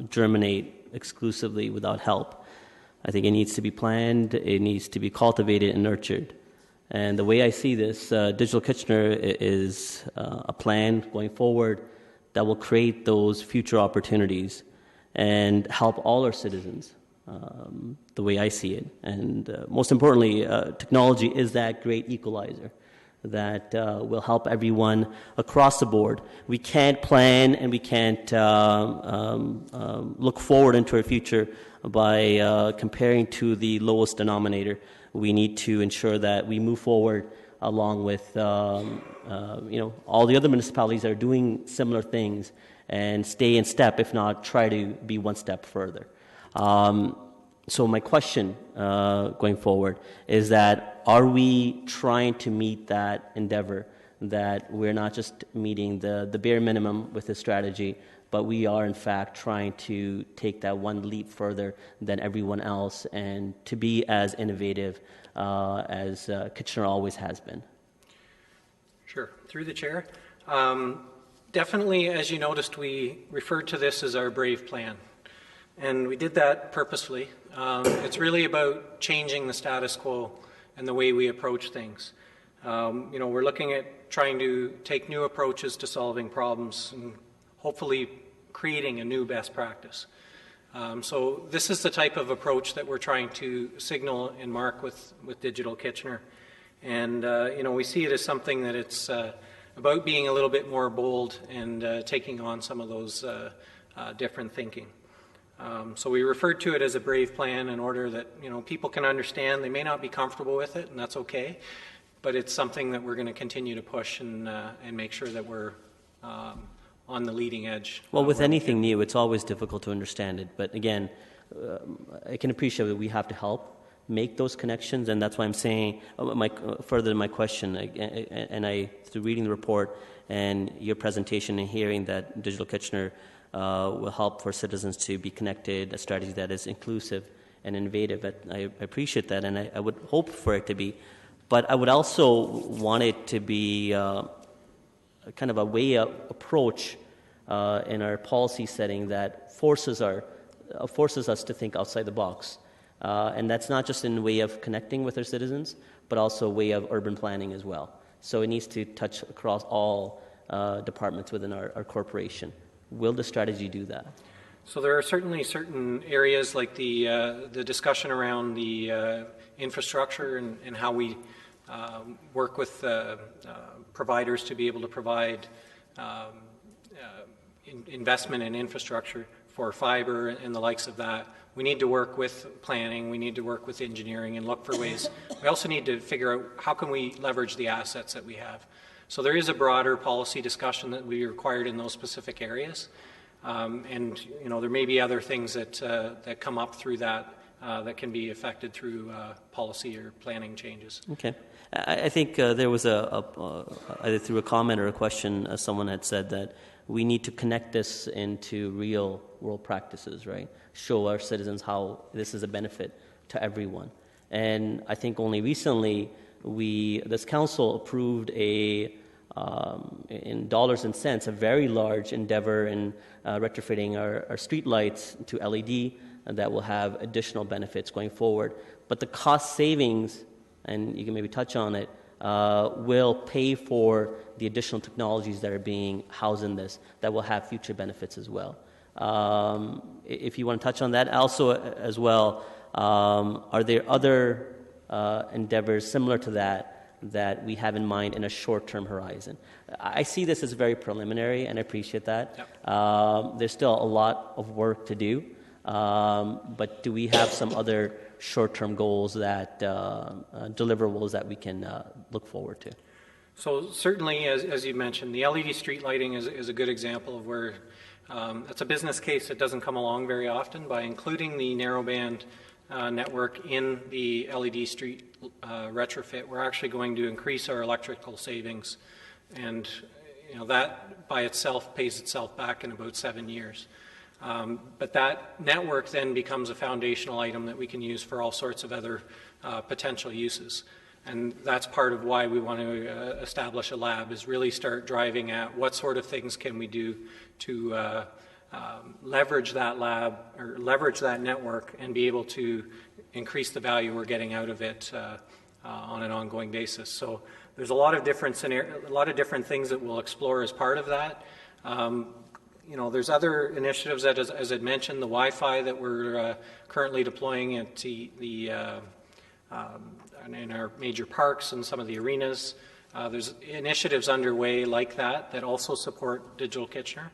germinate exclusively without help. I think it needs to be planned, it needs to be cultivated and nurtured. And the way I see this, Digital Kitchener is a plan going forward that will create those future opportunities and help all our citizens, the way I see it. And most importantly, technology is that great equalizer that will help everyone across the board. We can't plan and we can't look forward into our future by comparing to the lowest denominator. We need to ensure that we move forward along with all the other municipalities that are doing similar things and stay in step, if not try to be one step further. So my question going forward is that are we trying to meet that endeavor, that we're not just meeting the bare minimum with this strategy, but we are in fact trying to take that one leap further than everyone else and to be as innovative as Kitchener always has been? Sure. Through the chair. Definitely, as you noticed, we referred to this as our BRAVE plan. And we did that purposefully. It's really about changing the status quo and the way we approach things. We're looking at trying to take new approaches to solving problems and hopefully creating a new best practice. So this is the type of approach that we're trying to signal and mark with Digital Kitchener. And, we see it as something that it's about being a little bit more bold and taking on some of those different thinking. So we referred to it as a BRAVE plan in order that, people can understand. They may not be comfortable with it, and that's okay. But it's something that we're going to continue to push and make sure that we're on the leading edge. Well, with anything new, it's always difficult to understand it. But again, I can appreciate that we have to help make those connections, and that's why I'm saying, further to my question, and through reading the report and your presentation and hearing that Digital Kitchener will help for citizens to be connected, a strategy that is inclusive and innovative. I appreciate that, and I would hope for it to be. But I would also want it to be kind of a way of approach in our policy setting that forces us to think outside the box. And that's not just in the way of connecting with our citizens, but also a way of urban planning as well. So it needs to touch across all departments within our corporation. Will the strategy do that? So there are certainly certain areas like the discussion around the infrastructure and how we work with providers to be able to provide investment in infrastructure for fiber and the likes of that. We need to work with planning, we need to work with engineering and look for ways. We also need to figure out how can we leverage the assets that we have. So there is a broader policy discussion that we required in those specific areas. And there may be other things that come up through that that can be affected through policy or planning changes. Okay. I think there was either through a comment or a question, someone had said that we need to connect this into real world practices, right? Show our citizens how this is a benefit to everyone. And I think only recently this council approved in dollars and cents, a very large endeavor in retrofitting our street lights to LED, and that will have additional benefits going forward. But the cost savings, and you can maybe touch on it, will pay for the additional technologies that are being housed in this that will have future benefits as well. If you want to touch on that, also as well, are there other endeavors similar to that we have in mind in a short-term horizon? I see this as very preliminary, and I appreciate that. Yep. There's still a lot of work to do, but do we have some other short-term goals that deliverables that we can look forward to? So certainly, as you mentioned, the LED street lighting is a good example of where it's a business case that doesn't come along very often. By including the narrowband network in the LED street retrofit, we're actually going to increase our electrical savings, and that by itself pays itself back in about 7 years. But that network then becomes a foundational item that we can use for all sorts of other potential uses. And that's part of why we want to establish a lab, is really start driving at what sort of things can we do to leverage that lab or leverage that network and be able to increase the value we're getting out of it on an ongoing basis. So there's a lot of different things that we'll explore as part of that. There's other initiatives that, as I'd mentioned, the Wi-Fi that we're currently deploying at in our major parks and some of the arenas. There's initiatives underway like that also support Digital Kitchener.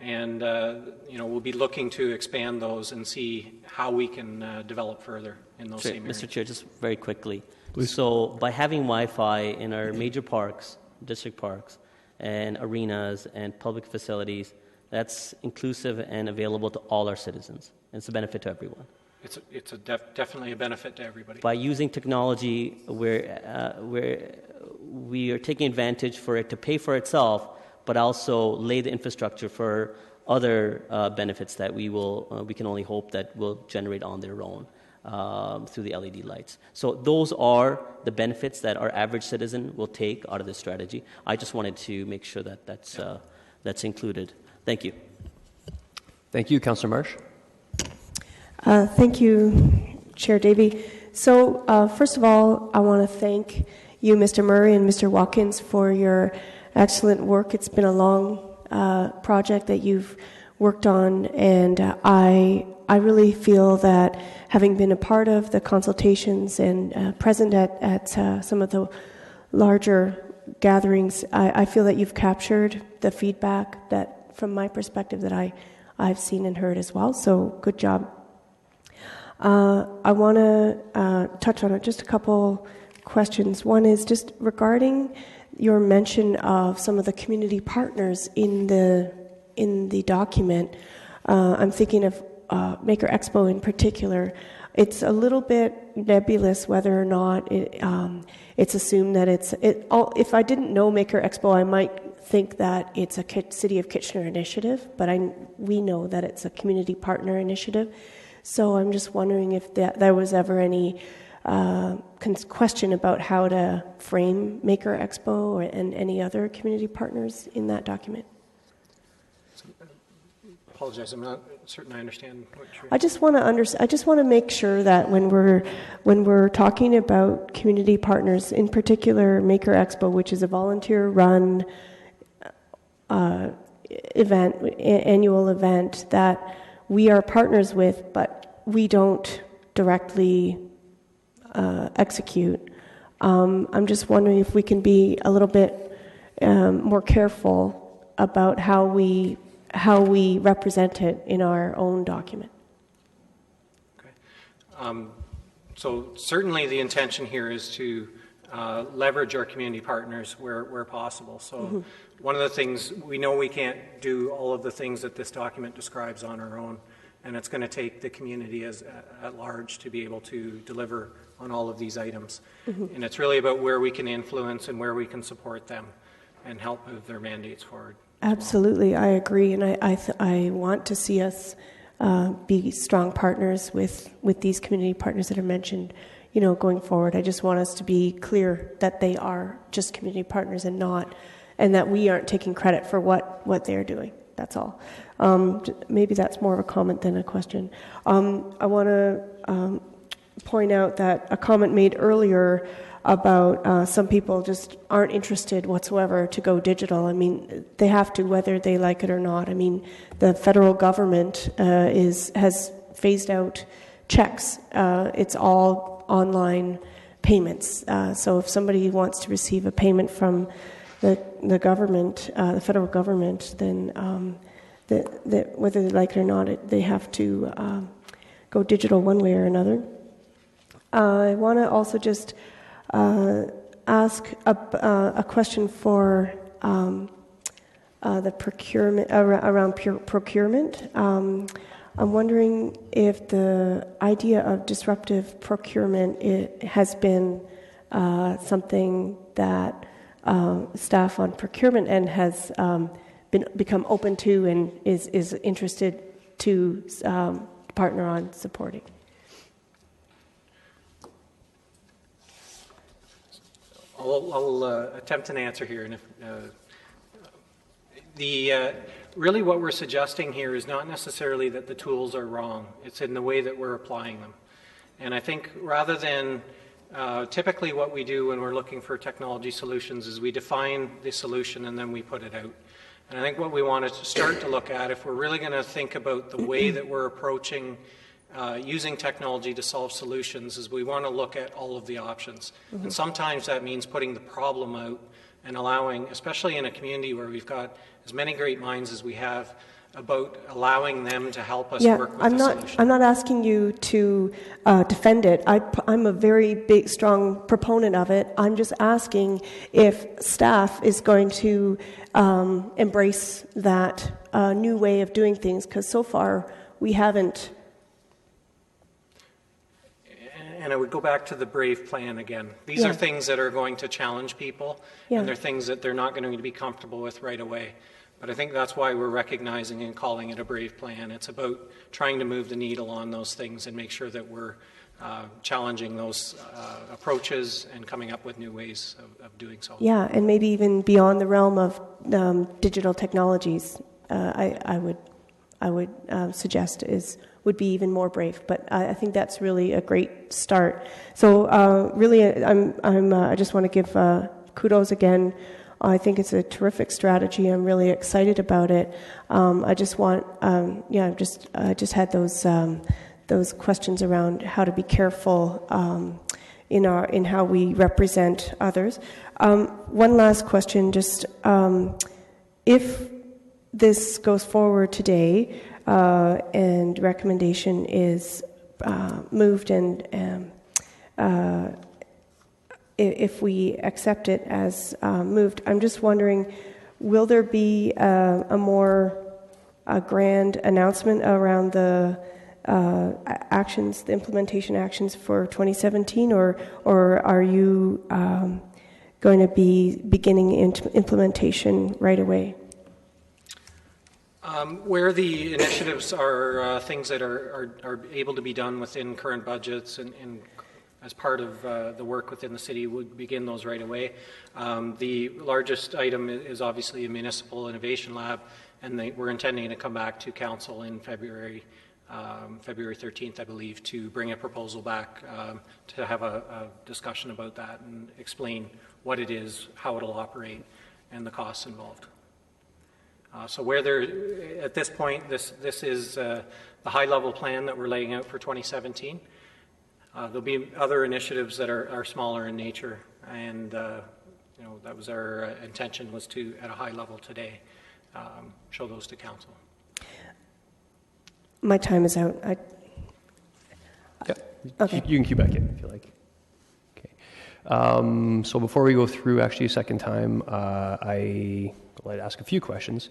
And, we'll be looking to expand those and see how we can develop further in those same areas. Mr. Chair, just very quickly. Please. So by having Wi-Fi in our major parks, district parks, and arenas and public facilities, that's inclusive and available to all our citizens. It's a benefit to everyone. It's definitely a benefit to everybody. By using technology where we are taking advantage for it to pay for itself, but also lay the infrastructure for other benefits that we can only hope that will generate on their own through the LED lights. So those are the benefits that our average citizen will take out of this strategy. I just wanted to make sure that that's included. Thank you. Thank you, Councillor Marsh. Thank you, Chair Davey. So first of all, I want to thank you, Mr. Murray and Mr. Watkins, for your excellent work. It's been a long project that you've worked on, and I really feel that having been a part of the consultations and present at some of the larger gatherings, I feel that you've captured the feedback that, from my perspective, that I've seen and heard as well. So good job. I want to touch on just a couple questions. One is just regarding your mention of some of the community partners in the document. I'm thinking of Maker Expo in particular. It's a little bit nebulous whether or not it's assumed that if I didn't know Maker Expo, I might think that it's a City of Kitchener initiative, but we know that it's a community partner initiative. So I'm just wondering if there was ever any question about how to frame Maker Expo and any other community partners in that document. Apologize, I'm not certain I understand what you're... I just want to make sure that when we're talking about community partners, in particular Maker Expo, which is a volunteer-run annual event that we are partners with, but we don't directly execute. I'm just wondering if we can be a little bit more careful about how we represent it in our own document. Okay. So certainly the intention here is to leverage our community partners where possible. So one of the things, we know we can't do all of the things that this document describes on our own, and it's going to take the community at large to be able to deliver on all of these items. And it's really about where we can influence and where we can support them and help move their mandates forward. Absolutely, I agree, and I want to see us be strong partners with these community partners that are mentioned, going forward. I just want us to be clear that they are just community partners and that we aren't taking credit for what they're doing. That's all. Maybe that's more of a comment than a question. I want to point out that a comment made earlier about some people just aren't interested whatsoever to go digital. I mean, they have to, whether they like it or not. I mean, the federal government has phased out checks. It's all online payments. So if somebody wants to receive a payment from the government, the federal government, then whether they like it or not, they have to go digital one way or another. I want to also just ask a question for the procurement, around procurement. I'm wondering if the idea of disruptive procurement has been something that staff on procurement end has become open to and is interested to partner on supporting. I'll attempt an answer here. And if really what we're suggesting here is not necessarily that the tools are wrong. It's in the way that we're applying them. And I think rather than typically what we do when we're looking for technology solutions is we define the solution and then we put it out. And I think what we want to start to look at, if we're really going to think about the way that we're approaching using technology to solve solutions, is we want to look at all of the options. Mm-hmm. And sometimes that means putting the problem out and allowing, especially in a community where we've got as many great minds as we have, about allowing them to help us work with the solution. I'm not asking you to defend it. I'm a very big, strong proponent of it. I'm just asking if staff is going to embrace that new way of doing things, because so far we haven't. And I would go back to the BRAVE plan again. These are things that are going to challenge people, and they're things that they're not going to be comfortable with right away. But I think that's why we're recognizing and calling it a BRAVE plan. It's about trying to move the needle on those things and make sure that we're challenging those approaches and coming up with new ways of doing so. Yeah, and maybe even beyond the realm of digital technologies, I would suggest would be even more brave. But I think that's really a great start. So really, I just want to give kudos again. I think it's a terrific strategy. I'm really excited about it. I just want, I just had those questions around how to be careful in how we represent others. One last question, just if this goes forward today and recommendation is moved and if we accept it as moved, I'm just wondering, will there be a more grand announcement around the actions, the implementation actions for 2017, or are you going to be beginning implementation right away? Where the initiatives are things that are able to be done within current budgets and as part of the work within the city, would begin those right away. The largest item is obviously a municipal innovation lab, and we're intending to come back to council in February 13th, I believe, to bring a proposal back to have a discussion about that and explain what it is, how it'll operate, and the costs involved. So where at this point, this is the high-level plan that we're laying out for 2017. There'll be other initiatives that are smaller in nature, and that was our intention, was to, at a high level today, show those to council. My time is out. Okay. You can cue back in if you like. Okay. So before we go through actually a second time, I'd like to ask a few questions.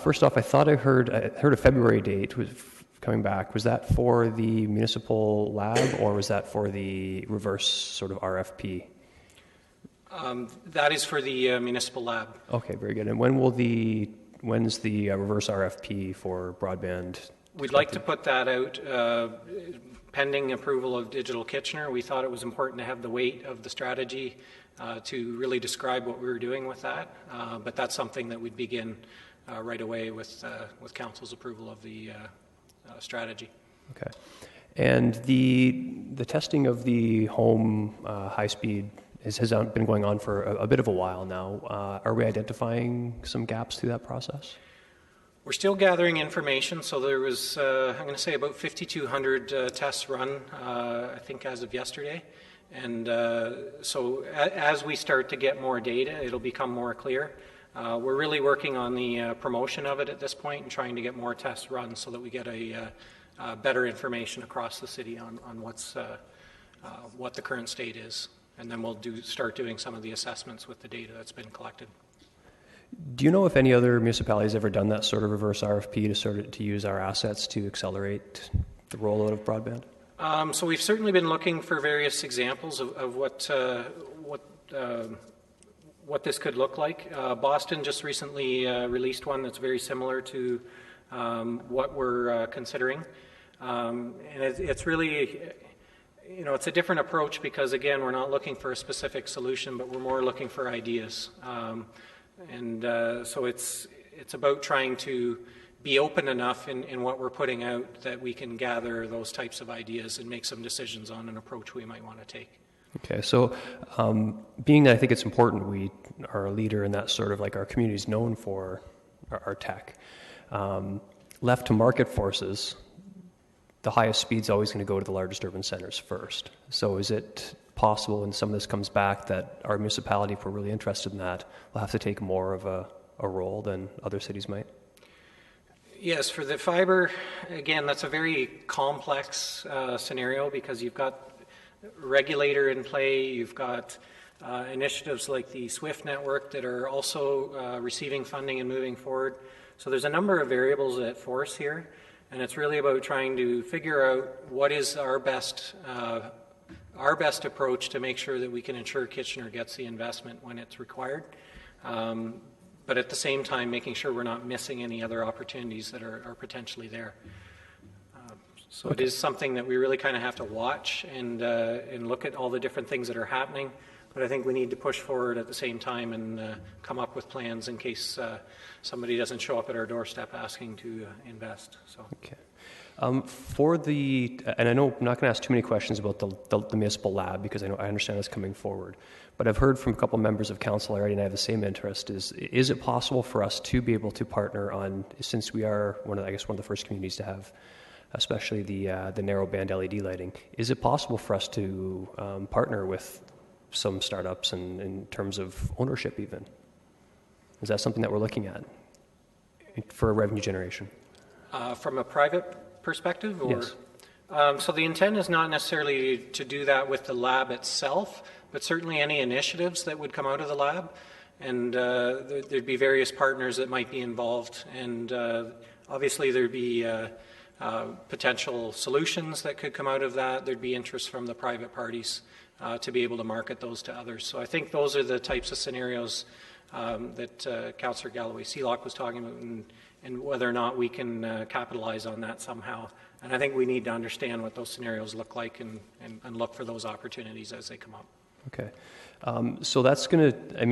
First off, I thought I heard a February date was coming back. Was that for the municipal lab, or was that for the reverse sort of RFP? That is for the municipal lab. Okay, very good. And when's the reverse RFP for broadband? We'd like to put that out pending approval of Digital Kitchener. We thought it was important to have the weight of the strategy to really describe what we were doing with that. But that's something that we'd begin right away with council's approval of the strategy. Okay. And the testing of the home high-speed has been going on for a bit of a while now. Are we identifying some gaps through that process? We're still gathering information, so there was, I'm going to say, about 5,200 tests run, I think, as of yesterday. And so as we start to get more data, it'll become more clear. We're really working on the promotion of it at this point and trying to get more tests run so that we get a better information across the city on what the current state is. And then we'll start doing some of the assessments with the data that's been collected. Do you know if any other municipalities ever done that sort of reverse RFP to use our assets to accelerate the rollout of broadband? So we've certainly been looking for various examples of what this could look like. Boston just recently released one that's very similar to what we're considering, and it's really, it's a different approach because, again, we're not looking for a specific solution, but we're more looking for ideas. So it's it's about trying to be open enough in what we're putting out that we can gather those types of ideas and make some decisions on an approach we might want to take. Okay, so being that I think it's important we are a leader in that sort of like our community is known for our tech, left to market forces, the highest speed's always going to go to the largest urban centers first. So is it possible when some of this comes back that our municipality, if we're really interested in that, will have to take more of a role than other cities might? Yes, for the fiber, again, that's a very complex scenario because you've got regulator in play, you've got initiatives like the SWIFT network that are also receiving funding and moving forward. So there's a number of variables at force here, and it's really about trying to figure out what is our best approach to make sure that we can ensure Kitchener gets the investment when it's required. But at the same time, making sure we're not missing any other opportunities that are potentially there. So it is something that we really kind of have to watch and look at all the different things that are happening. But I think we need to push forward at the same time and come up with plans in case somebody doesn't show up at our doorstep asking to invest. So. Okay. And I know I'm not going to ask too many questions about the municipal lab because I understand that's coming forward. But I've heard from a couple members of council already, and I have the same interest. Is it possible for us to be able to partner on, since we are one of the first communities to have, especially the narrow band LED lighting? Is it possible for us to partner with some startups in terms of ownership even? Is that something that we're looking at for revenue generation? From a private perspective? Or? Yes. So the intent is not necessarily to do that with the lab itself, but certainly any initiatives that would come out of the lab. And there'd be various partners that might be involved. And obviously there'd be potential solutions that could come out of that. There'd be interest from the private parties to be able to market those to others. So I think those are the types of scenarios that Councillor Galloway-Sealock was talking about, and whether or not we can capitalize on that somehow. And I think we need to understand what those scenarios look like and look for those opportunities as they come up. Okay. So that's going to, we're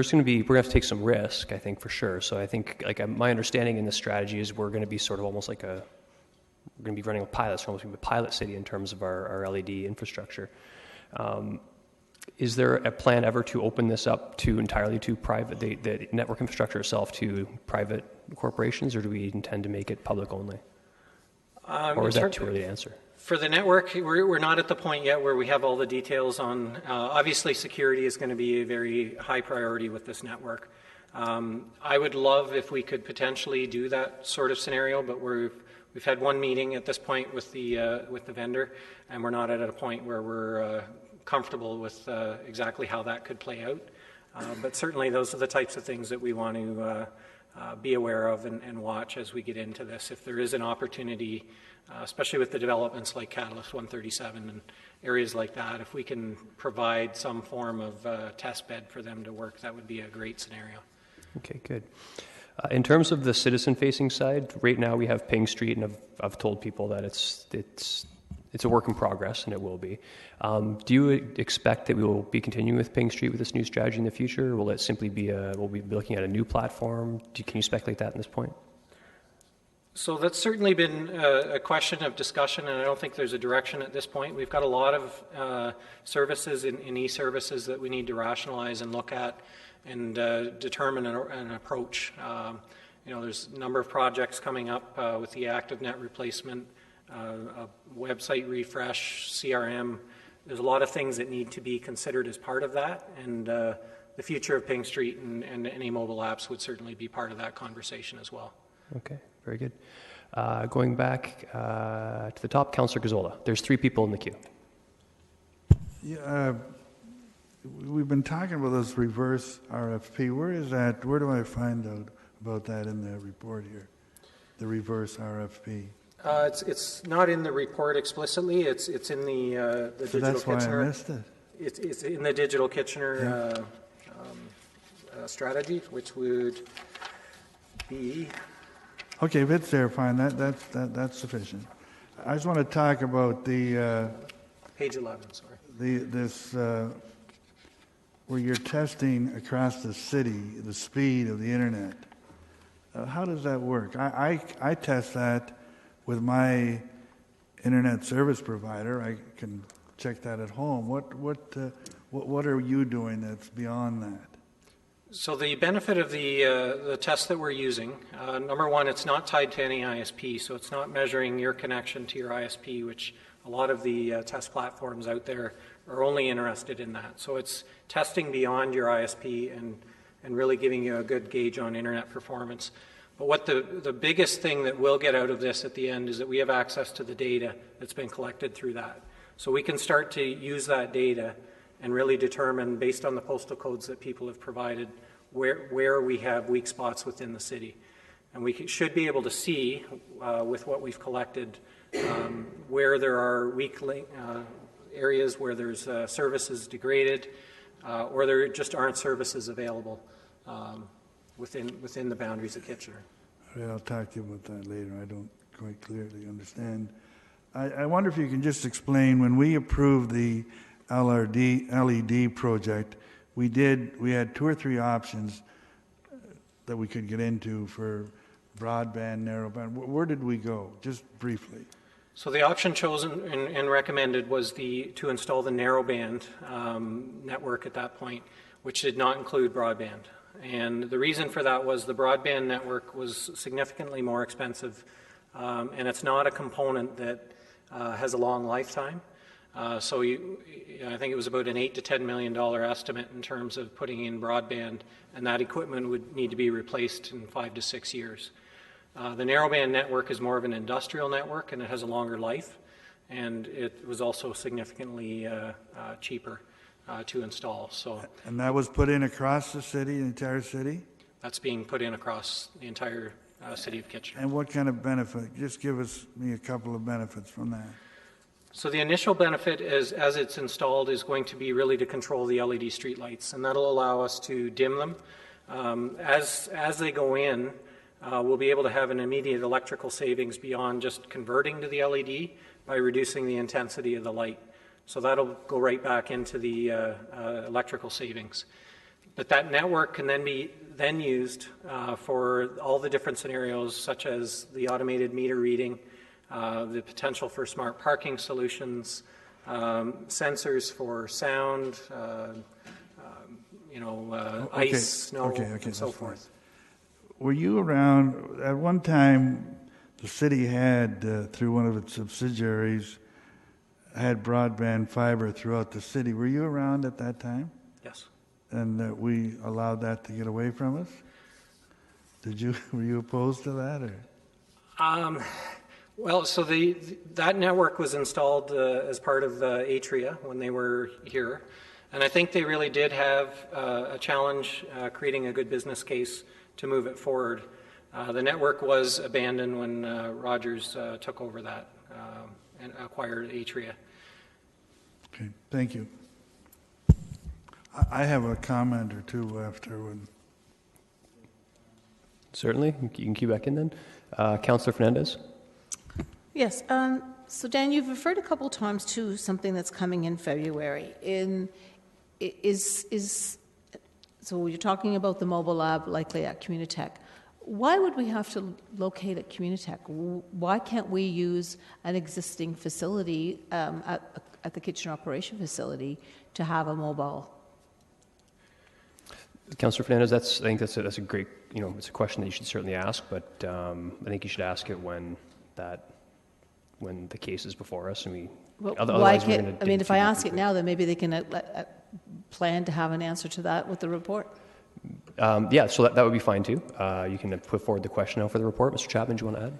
going to have to take some risk, I think, for sure. So I think, my understanding in this strategy is we're going to be sort of almost like we're going to be running a pilot, so almost going to be a pilot city in terms of our LED infrastructure. Is there a plan ever to open this up entirely to private, the network infrastructure itself to private corporations, or do we intend to make it public only? Or is that too early to answer? For the network, we're not at the point yet where we have all the details on. Obviously, security is going to be a very high priority with this network. I would love if we could potentially do that sort of scenario, but we've had one meeting at this point with the vendor, and we're not at a point where we're comfortable with exactly how that could play out. But certainly, those are the types of things that we want to be aware of and watch as we get into this. If there is an opportunity, especially with the developments like Catalyst 137 and areas like that, if we can provide some form of test bed for them to work, that would be a great scenario. Okay, good. In terms of the citizen-facing side, right now we have Ping Street, and I've told people that it's a work in progress, and it will be. Do you expect that we will be continuing with Ping Street with this new strategy in the future? Or will it simply be will we be looking at a new platform? Can you speculate that at this point? So that's certainly been a question of discussion, and I don't think there's a direction at this point. We've got a lot of services in e-services that we need to rationalize and look at and determine an approach. There's a number of projects coming up with the ActiveNet replacement, a website refresh, CRM. There's a lot of things that need to be considered as part of that, and the future of Ping Street and any mobile apps would certainly be part of that conversation as well. Okay, very good. Going back to the top, Councillor Gazzola. There's 3 people in the queue. Yeah, we've been talking about this reverse RFP. Where is that? Where do I find out about that in the report here? The reverse RFP. It's not in the report explicitly. It's in the so Digital that's Kitchener. Why I missed it. It's in the Digital Kitchener strategy, which would be. Okay, if it's there, fine. That's sufficient. I just want to talk about the page 11. Sorry. This where you're testing across the city the speed of the internet. How does that work? I test that with my internet service provider. I can check that at home. What are you doing that's beyond that? So the benefit of the test that we're using, number one, it's not tied to any ISP, so it's not measuring your connection to your ISP, which a lot of the test platforms out there are only interested in that. So it's testing beyond your ISP and really giving you a good gauge on internet performance. But what the biggest thing that we'll get out of this at the end is that we have access to the data that's been collected through that. So we can start to use that data and really determine, based on the postal codes that people have provided, where we have weak spots within the city. And we should be able to see, with what we've collected, where there are weak areas where there's services degraded, or there just aren't services available within the boundaries of Kitchener. All right, I'll talk to you about that later. I don't quite clearly understand. I wonder if you can just explain, when we approved the LED project, we had 2 or 3 options that we could get into for broadband, narrowband. Where did we go? Just briefly. So the option chosen and recommended was to install the narrowband network at that point, which did not include broadband. And the reason for that was the broadband network was significantly more expensive, and it's not a component that has a long lifetime. So I think it was about an $8 to $10 million estimate in terms of putting in broadband, and that equipment would need to be replaced in 5 to 6 years. The narrowband network is more of an industrial network, and it has a longer life, and it was also significantly cheaper to install. And that was put in across the city, the entire city? That's being put in across the entire city of Kitchener. And what kind of benefit? Just give me a couple of benefits from that. So the initial benefit is, as it's installed, is going to be really to control the LED streetlights, and that'll allow us to dim them. As they go in, we'll be able to have an immediate electrical savings beyond just converting to the LED by reducing the intensity of the light. So that'll go right back into the electrical savings. But that network can then be used for all the different scenarios, such as the automated meter reading, the potential for smart parking solutions, sensors for sound, ice, snow, and so forth. Were you around at one time? The city had, through one of its subsidiaries, had broadband fiber throughout the city. Were you around at that time? Yes. And we allowed that to get away from us? Were you opposed to that, or? Well, so that network was installed as part of Atria when they were here, and I think they really did have a challenge creating a good business case to move it forward. The network was abandoned when Rogers took over that and acquired Atria. Okay, thank you. I have a comment or two after. Certainly, you can cue back in then. Councillor Fernandez. Yes. So, Dan, you've referred a couple times to something that's coming in February. So you're talking about the mobile lab likely at Communitech. Why would we have to locate at Communitech? Why can't we use an existing facility at the Kitchener Operation Facility to have a mobile? Councillor Fernandez, I think that's a great, it's a question that you should certainly ask, but I think you should ask it when the case is before us, and we. Why can't? I mean, if I ask it now, then maybe they can plan to have an answer to that with the report. Yeah, so that would be fine too. You can put forward the question now for the report. Mr. Chapman, do you want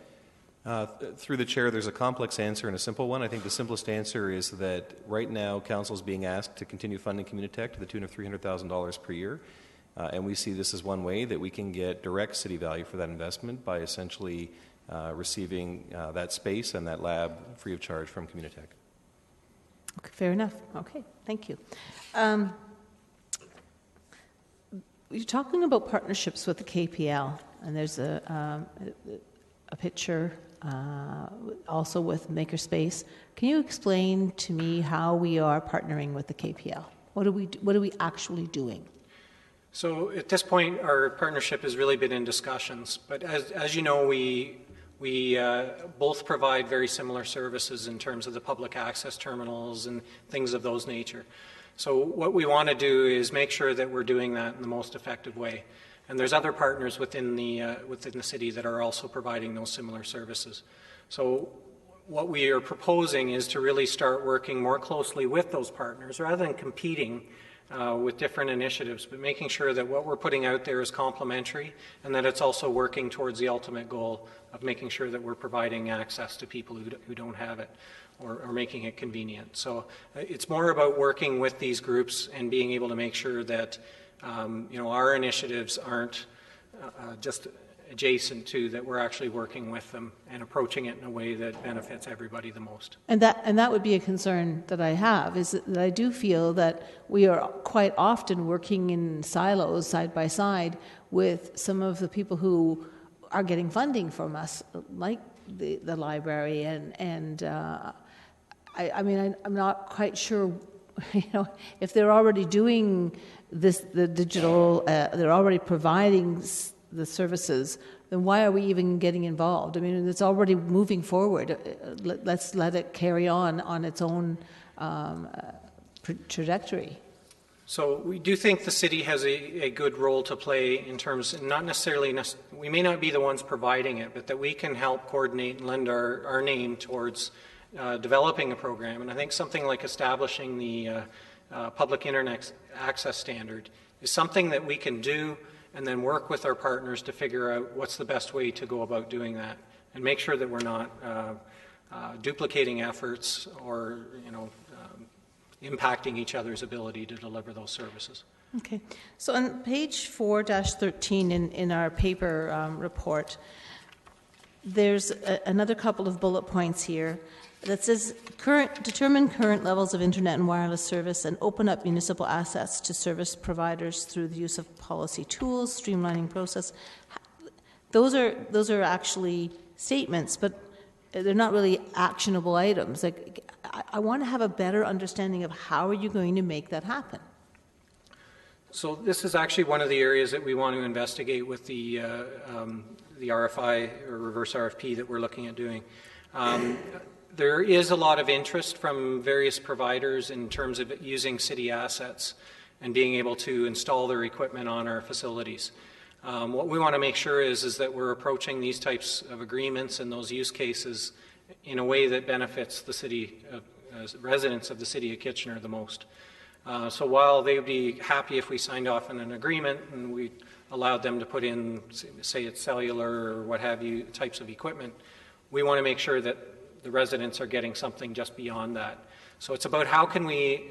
to add? Through the chair, there's a complex answer and a simple one. I think the simplest answer is that right now Council is being asked to continue funding Communitech to the tune of $300,000 per year. And we see this as one way that we can get direct city value for that investment by essentially receiving that space and that lab free of charge from Communitech. Okay, fair enough. Okay, thank you. You're talking about partnerships with the KPL, and there's a picture also with Makerspace. Can you explain to me how we are partnering with the KPL? What are we actually doing? So at this point, our partnership has really been in discussions. But as you know, we both provide very similar services in terms of the public access terminals and things of those nature. So what we want to do is make sure that we're doing that in the most effective way. And there's other partners within the city that are also providing those similar services. So what we are proposing is to really start working more closely with those partners rather than competing with different initiatives, but making sure that what we're putting out there is complementary and that it's also working towards the ultimate goal of making sure that we're providing access to people who don't have it or making it convenient. So it's more about working with these groups and being able to make sure that our initiatives aren't just adjacent to, that we're actually working with them and approaching it in a way that benefits everybody the most. And that would be a concern that I have, is that I do feel that we are quite often working in silos side by side with some of the people who are getting funding from us, like the library, and I'm not quite sure, if they're already doing this, the digital, they're already providing the services, then why are we even getting involved? I mean, it's already moving forward. Let's let it carry on its own trajectory. So we do think the city has a good role to play in terms, not necessarily, we may not be the ones providing it, but that we can help coordinate and lend our name towards developing a program. And I think something like establishing the public internet access standard is something that we can do and then work with our partners to figure out what's the best way to go about doing that and make sure that we're not duplicating efforts or impacting each other's ability to deliver those services. Okay. So on page 4-13 in our paper report, there's another couple of bullet points here that says determine current levels of internet and wireless service and open up municipal assets to service providers through the use of policy tools, streamlining process. Those are actually statements, but they're not really actionable items. Like, I want to have a better understanding of how are you going to make that happen. So this is actually one of the areas that we want to investigate with the RFI or reverse RFP that we're looking at doing. There is a lot of interest from various providers in terms of using city assets and being able to install their equipment on our facilities. What we want to make sure is that we're approaching these types of agreements and those use cases in a way that benefits the city, residents of the city of Kitchener the most. So while they would be happy if we signed off on an agreement and we allowed them to put in, say it's cellular or what have you, types of equipment, we want to make sure that the residents are getting something just beyond that. So it's about how can we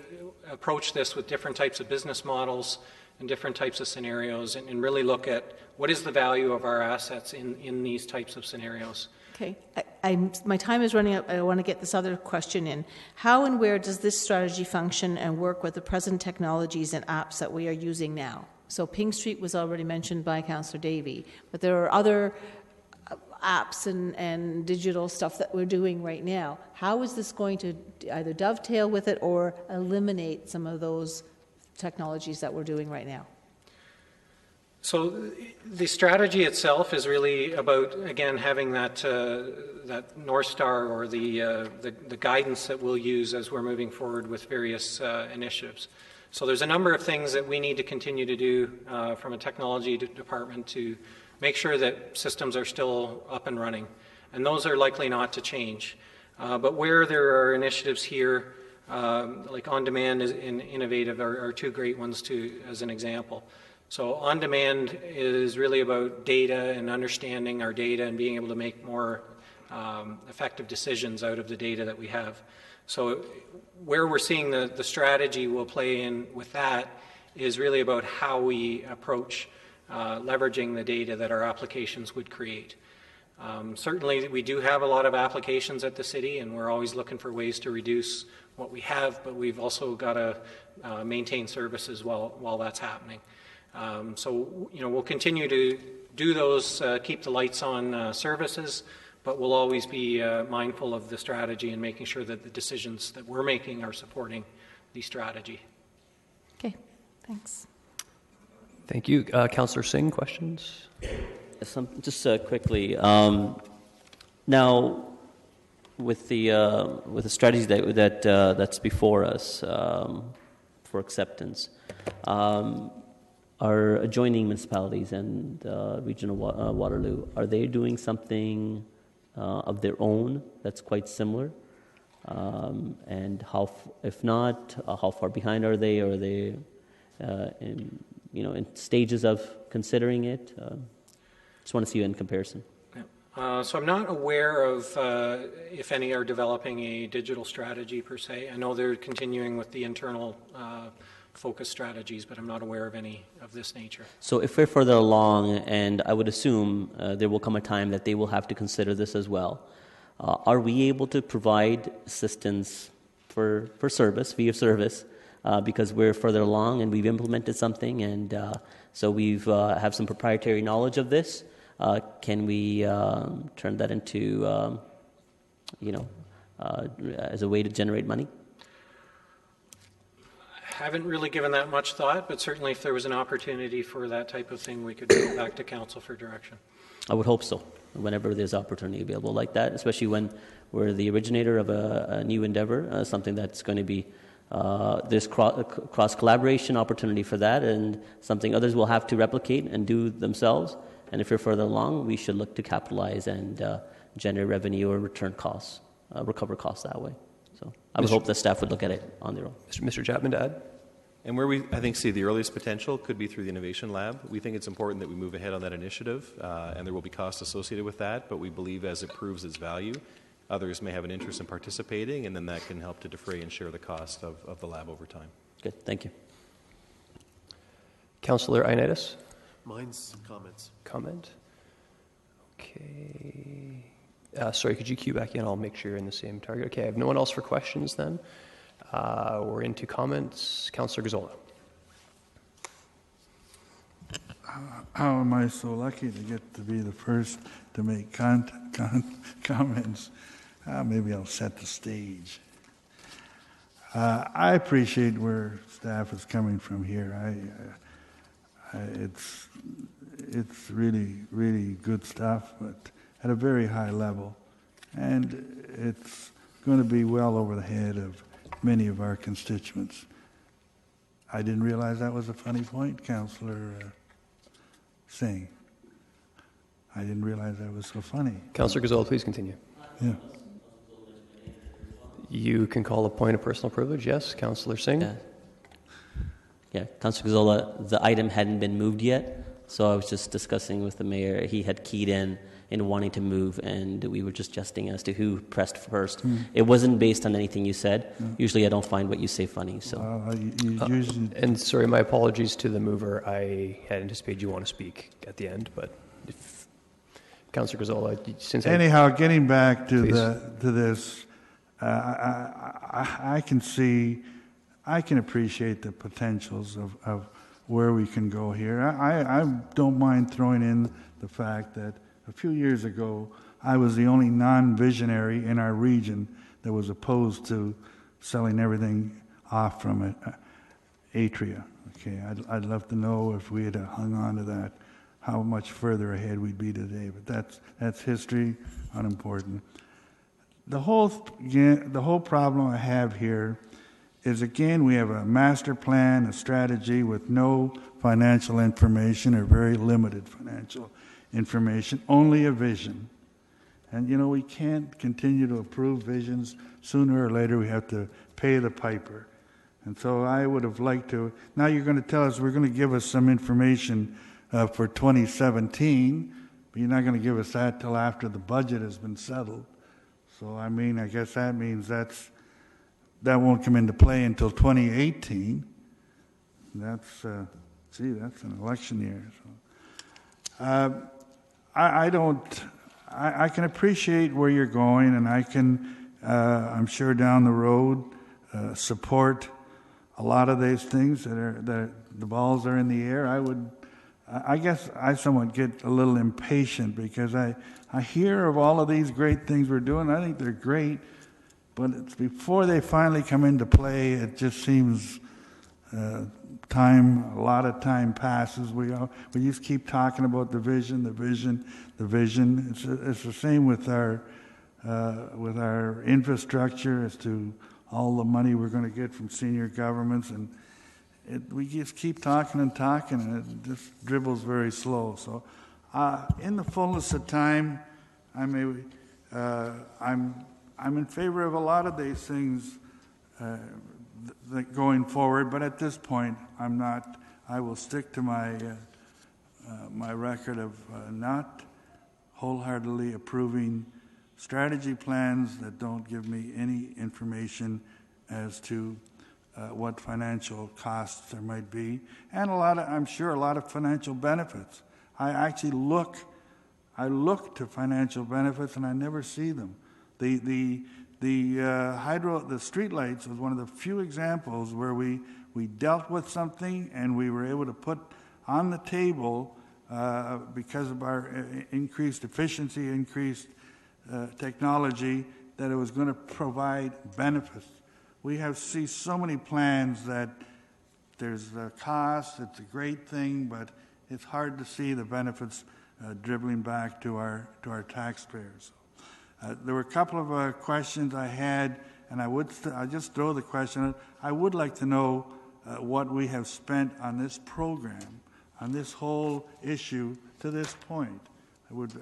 approach this with different types of business models and different types of scenarios and really look at what is the value of our assets in these types of scenarios. Okay. My time is running out. I want to get this other question in. How and where does this strategy function and work with the present technologies and apps that we are using now? So Ping Street was already mentioned by Councillor Davey, but there are other apps and digital stuff that we're doing right now. How is this going to either dovetail with it or eliminate some of those technologies that we're doing right now? So the strategy itself is really about, again, having that North Star or the guidance that we'll use as we're moving forward with various initiatives. So there's a number of things that we need to continue to do from a technology department to make sure that systems are still up and running. And those are likely not to change. But where there are initiatives here, like On Demand and Innovative are two great ones as an example. So On Demand is really about data and understanding our data and being able to make more effective decisions out of the data that we have. So where we're seeing the strategy will play in with that is really about how we approach leveraging the data that our applications would create. Certainly we do have a lot of applications at the city and we're always looking for ways to reduce what we have, but we've also got to maintain services while that's happening. So we'll continue to do those, keep the lights on services, but we'll always be mindful of the strategy and making sure that the decisions that we're making are supporting the strategy. Thanks. Thank you. Councillor Singh, questions? Just quickly, now with the strategy that's before us for acceptance, our adjoining municipalities and regional Waterloo, are they doing something of their own that's quite similar? And if not, how far behind are they? Or are they in stages of considering it? Just want to see you in comparison. So I'm not aware of if any are developing a digital strategy per se. I know they're continuing with the internal focus strategies, but I'm not aware of any of this nature. So if we're further along, and I would assume there will come a time that they will have to consider this as well, are we able to provide assistance for service, fee of service, because we're further along and we've implemented something, and so we've have some proprietary knowledge of this? Can we turn that into, as a way to generate money? I haven't really given that much thought, but certainly if there was an opportunity for that type of thing, we could go back to council for direction. I would hope so, whenever there's opportunity available like that, especially when we're the originator of a new endeavor, something that's going to be, there's cross-collaboration opportunity for that, and something others will have to replicate and do themselves. And if you're further along, we should look to capitalize and generate revenue or recover costs that way. So I would hope that staff would look at it on their own. Mr. Chapman to add? And where we, I think, see the earliest potential could be through the Innovation Lab. We think it's important that we move ahead on that initiative, and there will be costs associated with that, but we believe as it proves its value, others may have an interest in participating, and then that can help to defray and share the cost of the lab over time. Good, thank you. Councillor Ioannidis? Mine's comments. Comment? Okay. Sorry, could you cue back in? I'll make sure you're in the same target. Okay, I have no one else for questions then. We're into comments. Councillor Gazzola. How am I so lucky to get to be the first to make comments? Maybe I'll set the stage. I appreciate where staff is coming from here. It's really, really good stuff, but at a very high level. And it's going to be well over the head of many of our constituents. I didn't realize that was a funny point, Councillor Singh. I didn't realize that was so funny. Councillor Gazzola, please continue. Yeah. You can call a point of personal privilege, yes. Councillor Singh? Yeah, Councillor Gazzola, the item hadn't been moved yet, so I was just discussing with the mayor. He had keyed in wanting to move, and we were just jesting as to who pressed first. It wasn't based on anything you said. Usually I don't find what you say funny. So. And sorry, my apologies to the mover. I had anticipated you want to speak at the end, but if Councillor Gazzola, since anyhow, getting back to this, I can appreciate the potentials of where we can go here. I don't mind throwing in the fact that a few years ago, I was the only non-visionary in our region that was opposed to selling everything off from Atria. Okay, I'd love to know if we had hung on to that, how much further ahead we'd be today. But that's history, unimportant. The whole problem I have here is, again, we have a master plan, a strategy with no financial information or very limited financial information, only a vision. And, we can't continue to approve visions. Sooner or later, we have to pay the piper. And so I would have liked to. Now you're going to tell us, we're going to give us some information for 2017, but you're not going to give us that till after the budget has been settled. So, I guess that means that won't come into play until 2018. That's an election year. So. I can appreciate where you're going, and I can, I'm sure down the road, support a lot of these things that the balls are in the air. I guess I somewhat get a little impatient because I hear of all of these great things we're doing. I think they're great, but it's before they finally come into play, it just seems a lot of time passes. We just keep talking about the vision. It's the same with our infrastructure as to all the money we're going to get from senior governments, and we just keep talking, and it just dribbles very slow. So, in the fullness of time, I'm in favor of a lot of these things going forward, but at this point, I'm not. I will stick to my my record of not wholeheartedly approving strategy plans that don't give me any information as to what financial costs there might be, and I'm sure a lot of financial benefits. I look to financial benefits, and I never see them. The streetlights was one of the few examples where we dealt with something and we were able to put on the table, because of our increased efficiency, increased technology, that it was going to provide benefits. We see so many plans that there's a cost, it's a great thing, but it's hard to see the benefits dribbling back to our taxpayers. There were a couple of questions I had, and I just throw the question. I would like to know what we have spent on this program, on this whole issue to this point.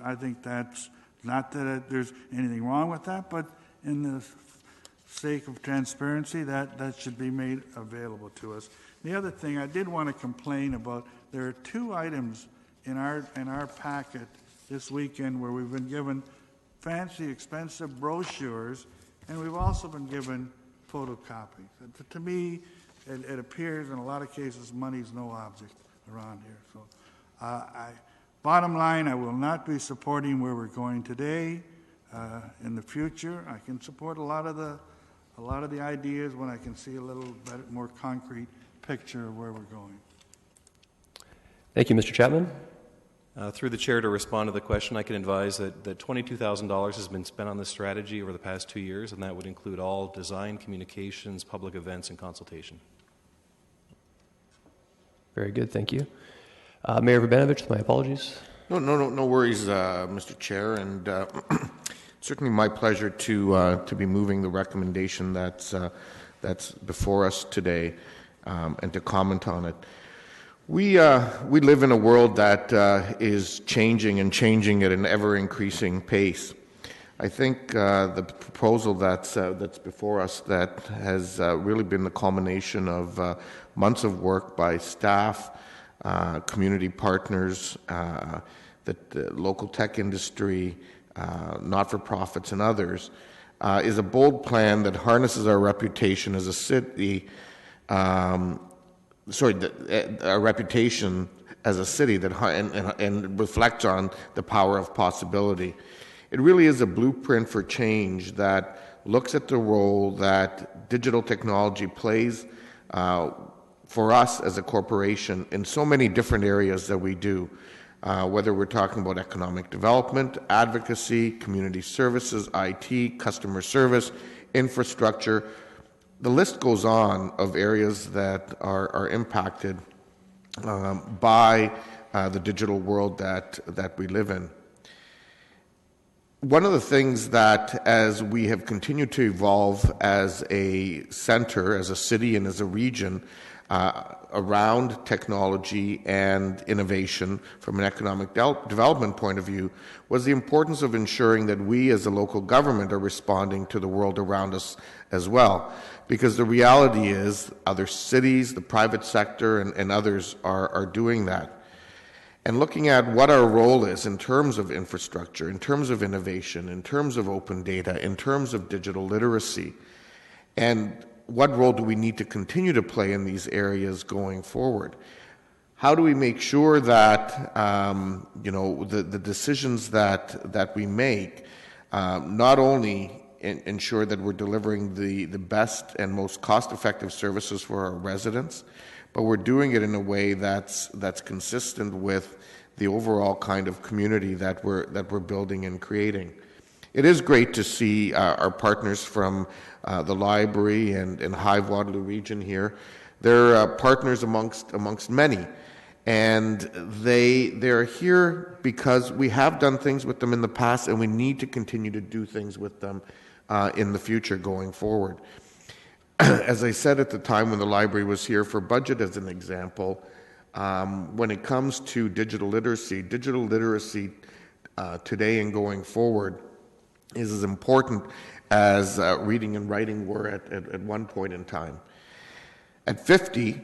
I think that's not that there's anything wrong with that, but in the sake of transparency, that should be made available to us. The other thing I did want to complain about, there are two items in our packet this weekend where we've been given fancy, expensive brochures, and we've also been given photocopies. To me, it appears in a lot of cases money's no object around here. So, bottom line, I will not be supporting where we're going today. In the future, I can support a lot of the ideas when I can see a little better, more concrete picture of where we're going. Thank you, Mr. Chapman. Through the chair, to respond to the question, I can advise that $22,000 has been spent on this strategy over the past 2 years, and that would include all design, communications, public events, and consultation. Very good, thank you. Mayor Verbenovich, my apologies. No worries, Mr. Chair, and certainly my pleasure to be moving the recommendation that's before us today, and to comment on it. We live in a world that is changing at an ever-increasing pace. I think the proposal that's before us that has really been the culmination of months of work by staff, community partners, the local tech industry, not-for-profits, and others, is a bold plan that harnesses our reputation as a city. Our reputation as a city and reflects on the power of possibility. It really is a blueprint for change that looks at the role that digital technology plays for us as a corporation in so many different areas that we do, whether we're talking about economic development, advocacy, community services, IT, customer service, infrastructure. The list goes on of areas that are impacted by the digital world that we live in. One of the things that, as we have continued to evolve as a center, as a city, and as a region around technology and innovation from an economic development point of view, was the importance of ensuring that we as a local government are responding to the world around us as well. Because the reality is other cities, the private sector, and others are doing that. And looking at what our role is in terms of infrastructure, in terms of innovation, in terms of open data, in terms of digital literacy, and what role do we need to continue to play in these areas going forward? How do we make sure that the decisions that we make not only ensure that we're delivering the best and most cost-effective services for our residents, but we're doing it in a way that's consistent with the overall kind of community that we're building and creating. It is great to see our partners from the library and High Waterloo region here They're partners amongst many. And they're here because we have done things with them in the past, and we need to continue to do things with them in the future going forward. As I said at the time when the library was here for budget as an example, when it comes to digital literacy today and going forward is as important as reading and writing were at one point in time. At 50,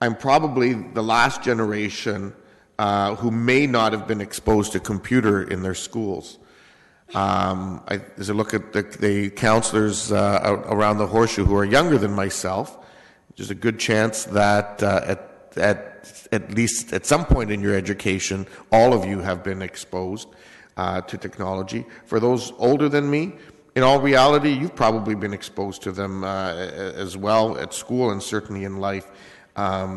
I'm probably the last generation who may not have been exposed to computer in their schools. As I look at the counselors around the Horseshoe who are younger than myself, there's a good chance that at least at some point in your education, all of you have been exposed to technology. For those older than me, in all reality, you've probably been exposed to them as well at school and certainly in life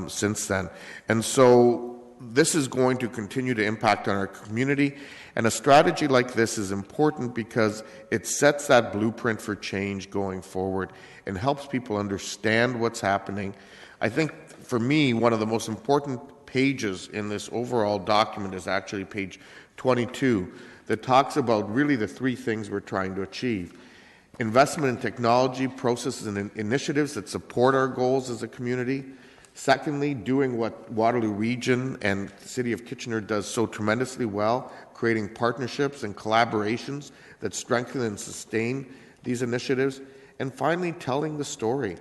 since then. And so this is going to continue to impact on our community. And a strategy like this is important because it sets that blueprint for change going forward and helps people understand what's happening. I think for me, one of the most important pages in this overall document is actually page 22 that talks about really the three things we're trying to achieve. Investment in technology, processes, and initiatives that support our goals as a community. Secondly, doing what Waterloo Region and the City of Kitchener does so tremendously well, creating partnerships and collaborations that strengthen and sustain these initiatives. And finally, telling the story,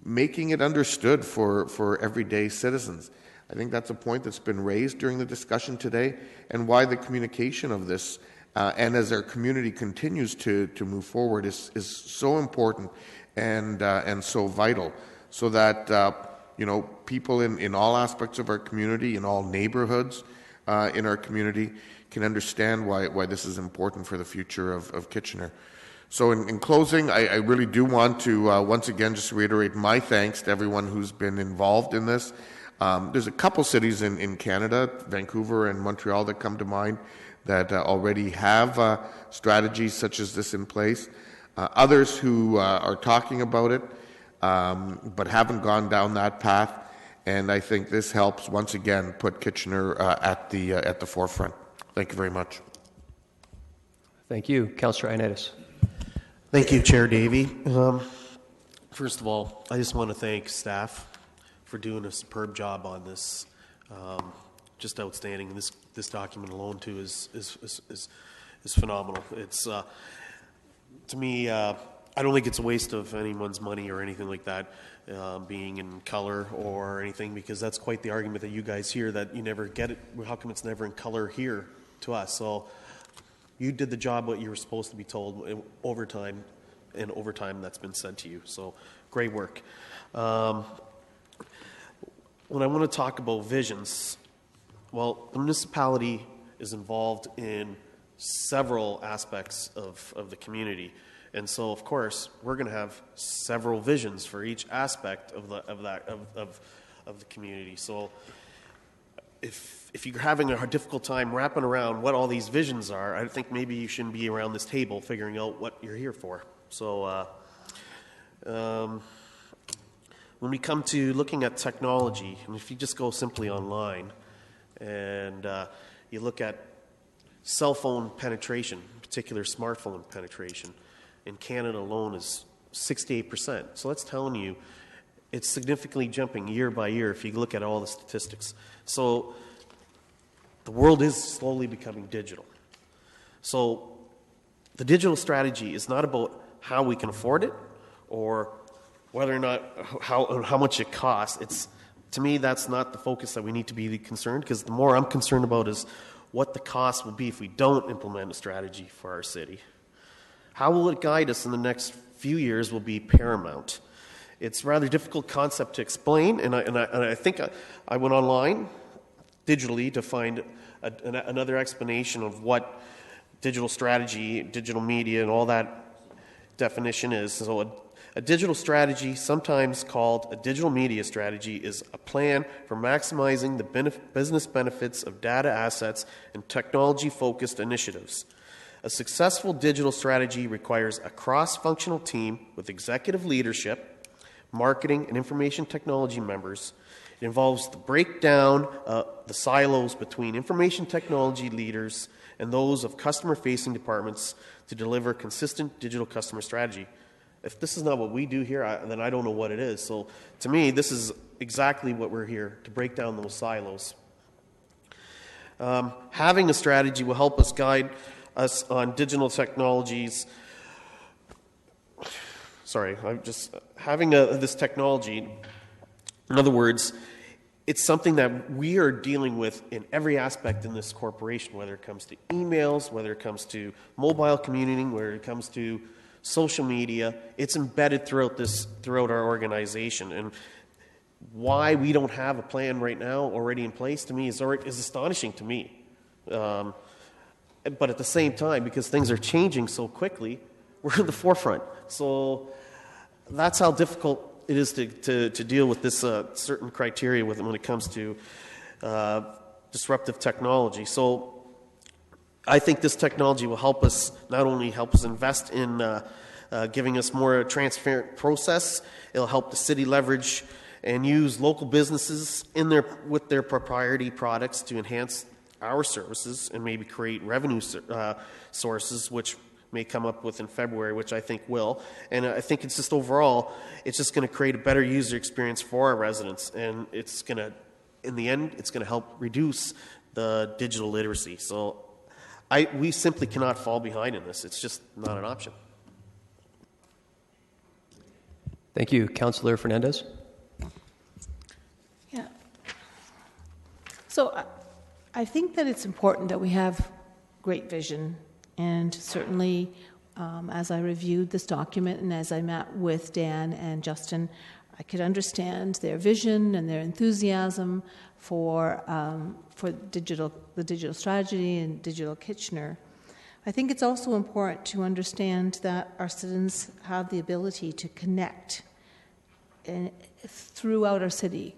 making it understood for everyday citizens. I think that's a point that's been raised during the discussion today, and why the communication of this and as our community continues to move forward is so important and so vital, so that people in all aspects of our community, in all neighborhoods in our community, can understand why this is important for the future of Kitchener. So in closing, I really do want to once again just reiterate my thanks to everyone who's been involved in this. There's a couple cities in Canada, Vancouver and Montreal, that come to mind that already have strategies such as this in place. Others who are talking about it but haven't gone down that path. And I think this helps once again put Kitchener at the forefront. Thank you very much. Thank you. Councillor Ioannidis. Thank you, Chair Davey. First of all, I just want to thank staff for doing a superb job on this. Just outstanding. This document alone too is phenomenal. It's to me, I don't think it's a waste of anyone's money or anything like that, being in color or anything, because that's quite the argument that you guys hear, that you never get it. How come it's never in color here to us? So you did the job what you were supposed to be told over time, and over time that's been said to you. So great work. When I want to talk about visions, well, the municipality is involved in several aspects of the community. And so, of course, we're going to have several visions for each aspect of the community. So if you're having a difficult time wrapping around what all these visions are, I think maybe you shouldn't be around this table figuring out what you're here for. So when we come to looking at technology, and if you just go simply online and you look at cell phone penetration, in particular smartphone penetration, in Canada alone is 68%. So that's telling you it's significantly jumping year by year if you look at all the statistics. So the world is slowly becoming digital. So the digital strategy is not about how we can afford it or whether or not how much it costs. It's, to me, that's not the focus that we need to be concerned, because the more I'm concerned about is what the cost will be if we don't implement a strategy for our city. How will it guide us in the next few years will be paramount. It's a rather difficult concept to explain, and I think I went online digitally to find another explanation of what digital strategy, digital media, and all that definition is. So a digital strategy, sometimes called a digital media strategy, is a plan for maximizing the business benefits of data assets and technology-focused initiatives. A successful digital strategy requires a cross-functional team with executive leadership, marketing, and information technology members. It involves the breakdown the silos between information technology leaders and those of customer-facing departments to deliver consistent digital customer strategy. If this is not what we do here, then I don't know what it is. So to me, this is exactly what we're here, to break down those silos. Having a strategy will help us guide us on digital technologies. Sorry, I'm just having this technology. In other words, it's something that we are dealing with in every aspect in this corporation, whether it comes to emails, whether it comes to mobile communicating, whether it comes to social media. It's embedded throughout our organization. And why we don't have a plan right now already in place, to me, is astonishing to me. But at the same time, because things are changing so quickly, we're in the forefront. So that's how difficult it is to deal with this certain criteria when it comes to disruptive technology. So I think this technology will help us, not only help us invest in giving us more transparent process, it'll help the city leverage and use local businesses with their proprietary products to enhance our services and maybe create revenue sources, which may come up with in February, which I think will. And I think it's just overall, it's just going to create a better user experience for our residents. And it's going to, in the end, it's going to help reduce the digital literacy. So we simply cannot fall behind in this. It's just not an option. Thank you. Councillor Fernandez? Yeah. So I think that it's important that we have great vision. And certainly, as I reviewed this document and as I met with Dan and Justin, I could understand their vision and their enthusiasm for the digital strategy and digital Kitchener. I think it's also important to understand that our citizens have the ability to connect throughout our city,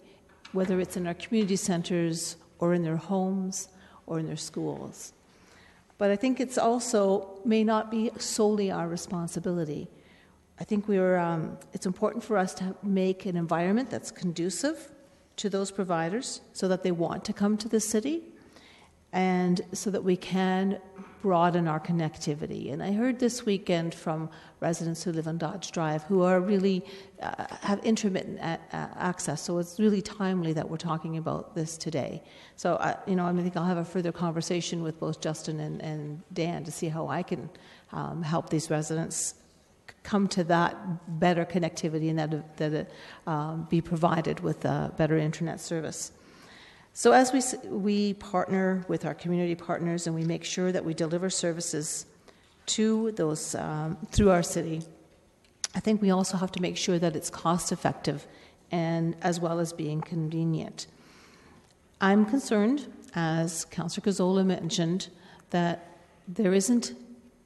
whether it's in our community centers or in their homes or in their schools. But I think it's also may not be solely our responsibility. I think it's important for us to make an environment that's conducive to those providers so that they want to come to the city and so that we can broaden our connectivity. And I heard this weekend from residents who live on Dodge Drive who are really have intermittent access, so it's really timely that we're talking about this today. So, I think I'll have a further conversation with both Justin and Dan to see how I can help these residents come to that better connectivity and that it be provided with a better internet service. So as we partner with our community partners and we make sure that we deliver services to those through our city, I think we also have to make sure that it's cost effective and as well as being convenient. I'm concerned, as Councillor Gazzola mentioned, that there isn't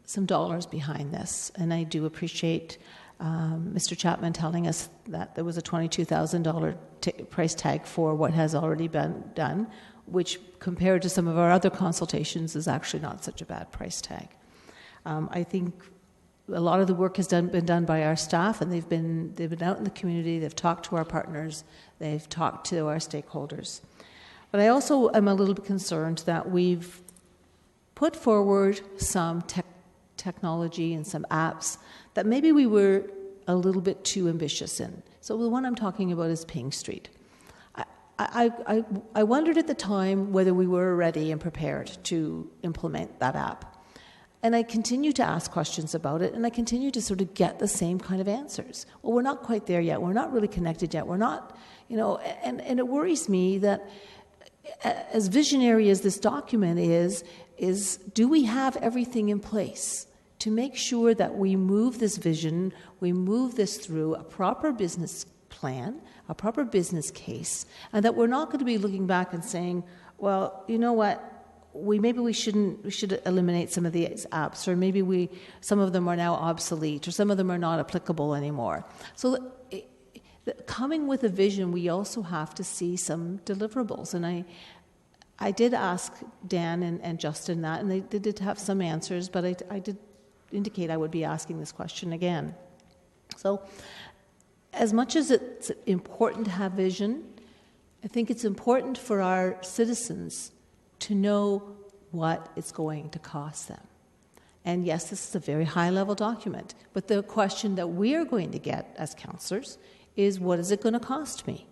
some dollars behind this, and I do appreciate Mr. Chapman telling us that there was a $22,000 price tag for what has already been done, which compared to some of our other consultations is actually not such a bad price tag. I think a lot of the work has been done by our staff, and they've been out in the community, they've talked to our partners, they've talked to our stakeholders. But I also am a little bit concerned that we've put forward some technology and some apps that maybe we were a little bit too ambitious in. So the one I'm talking about is Ping Street. I wondered at the time whether we were ready and prepared to implement that app. And I continue to ask questions about it, and I continue to sort of get the same kind of answers. Well, we're not quite there yet. We're not really connected yet. We're not, and it worries me that as visionary as this document is do we have everything in place to make sure that we move this vision, we move this through a proper business plan, a proper business case, and that we're not going to be looking back and saying, well, you know what, we should eliminate some of these apps, or maybe some of them are now obsolete, or some of them are not applicable anymore. So coming with a vision, we also have to see some deliverables. And I did ask Dan and Justin that, and they did have some answers, but I did indicate I would be asking this question again. So as much as it's important to have vision, I think it's important for our citizens to know what it's going to cost them. And yes, this is a very high-level document, but the question that we are going to get as councillors is, what is it going to cost me?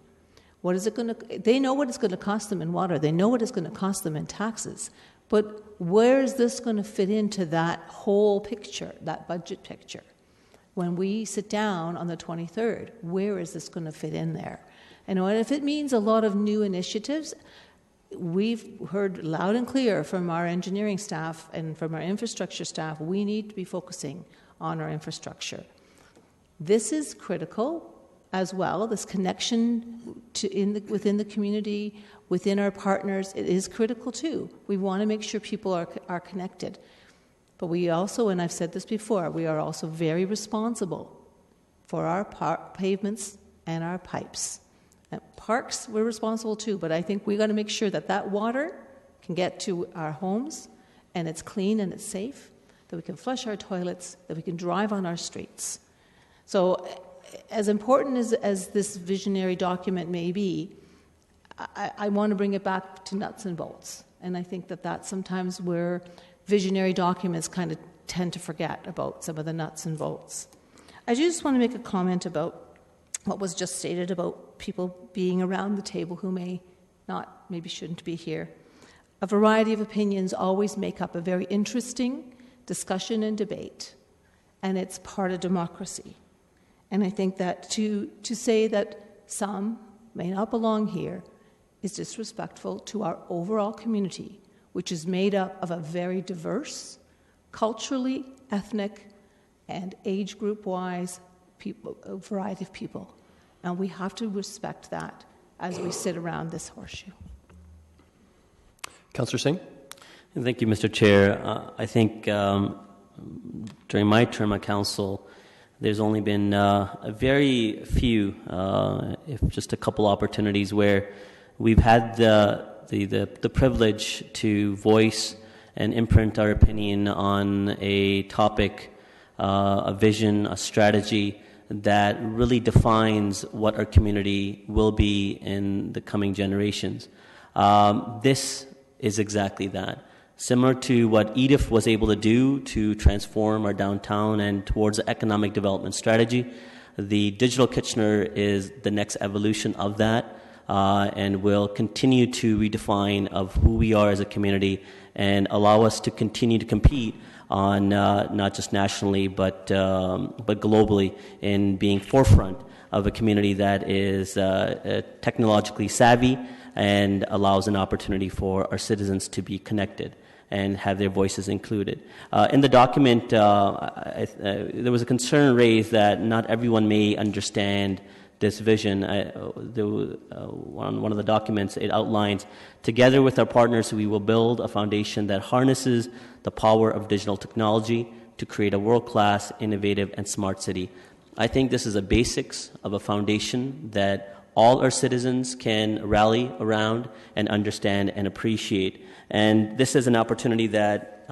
What is it going to? They know what it's going to cost them in water. They know what it's going to cost them in taxes. But where is this going to fit into that whole picture, that budget picture? When we sit down on the 23rd, where is this going to fit in there? And if it means a lot of new initiatives, we've heard loud and clear from our engineering staff and from our infrastructure staff, we need to be focusing on our infrastructure. This is critical as well, this connection within the community, within our partners, it is critical too. We want to make sure people are connected. But we also, and I've said this before, we are also very responsible for our pavements and our pipes. And parks, we're responsible too, but I think we got to make sure that that water can get to our homes and it's clean and it's safe, that we can flush our toilets, that we can drive on our streets. So as important as this visionary document may be, I want to bring it back to nuts and bolts. And I think that that's sometimes where visionary documents kind of tend to forget about some of the nuts and bolts. I just want to make a comment about what was just stated about people being around the table who maybe shouldn't be here. A variety of opinions always make up a very interesting discussion and debate, and it's part of democracy. And I think that to say that some may not belong here is disrespectful to our overall community, which is made up of a very diverse, culturally, ethnic, and age group-wise a variety of people. And we have to respect that as we sit around this horseshoe. Councillor Singh? Thank you, Mr. Chair. I think during my term at council, there's only been a very few, if just a couple opportunities where we've had the privilege to voice and imprint our opinion on a topic, a vision, a strategy that really defines what our community will be in the coming generations. This is exactly that. Similar to what Edith was able to do to transform our downtown and towards the economic development strategy, the Digital Kitchener is the next evolution of that, and will continue to redefine of who we are as a community and allow us to continue to compete on not just nationally but globally in being forefront of a community that is technologically savvy and allows an opportunity for our citizens to be connected and have their voices included. In the document, there was a concern raised that not everyone may understand this vision. On one of the documents, it outlines, together with our partners, we will build a foundation that harnesses the power of digital technology to create a world-class, innovative, and smart city. I think this is a basics of a foundation that all our citizens can rally around and understand and appreciate. And this is an opportunity that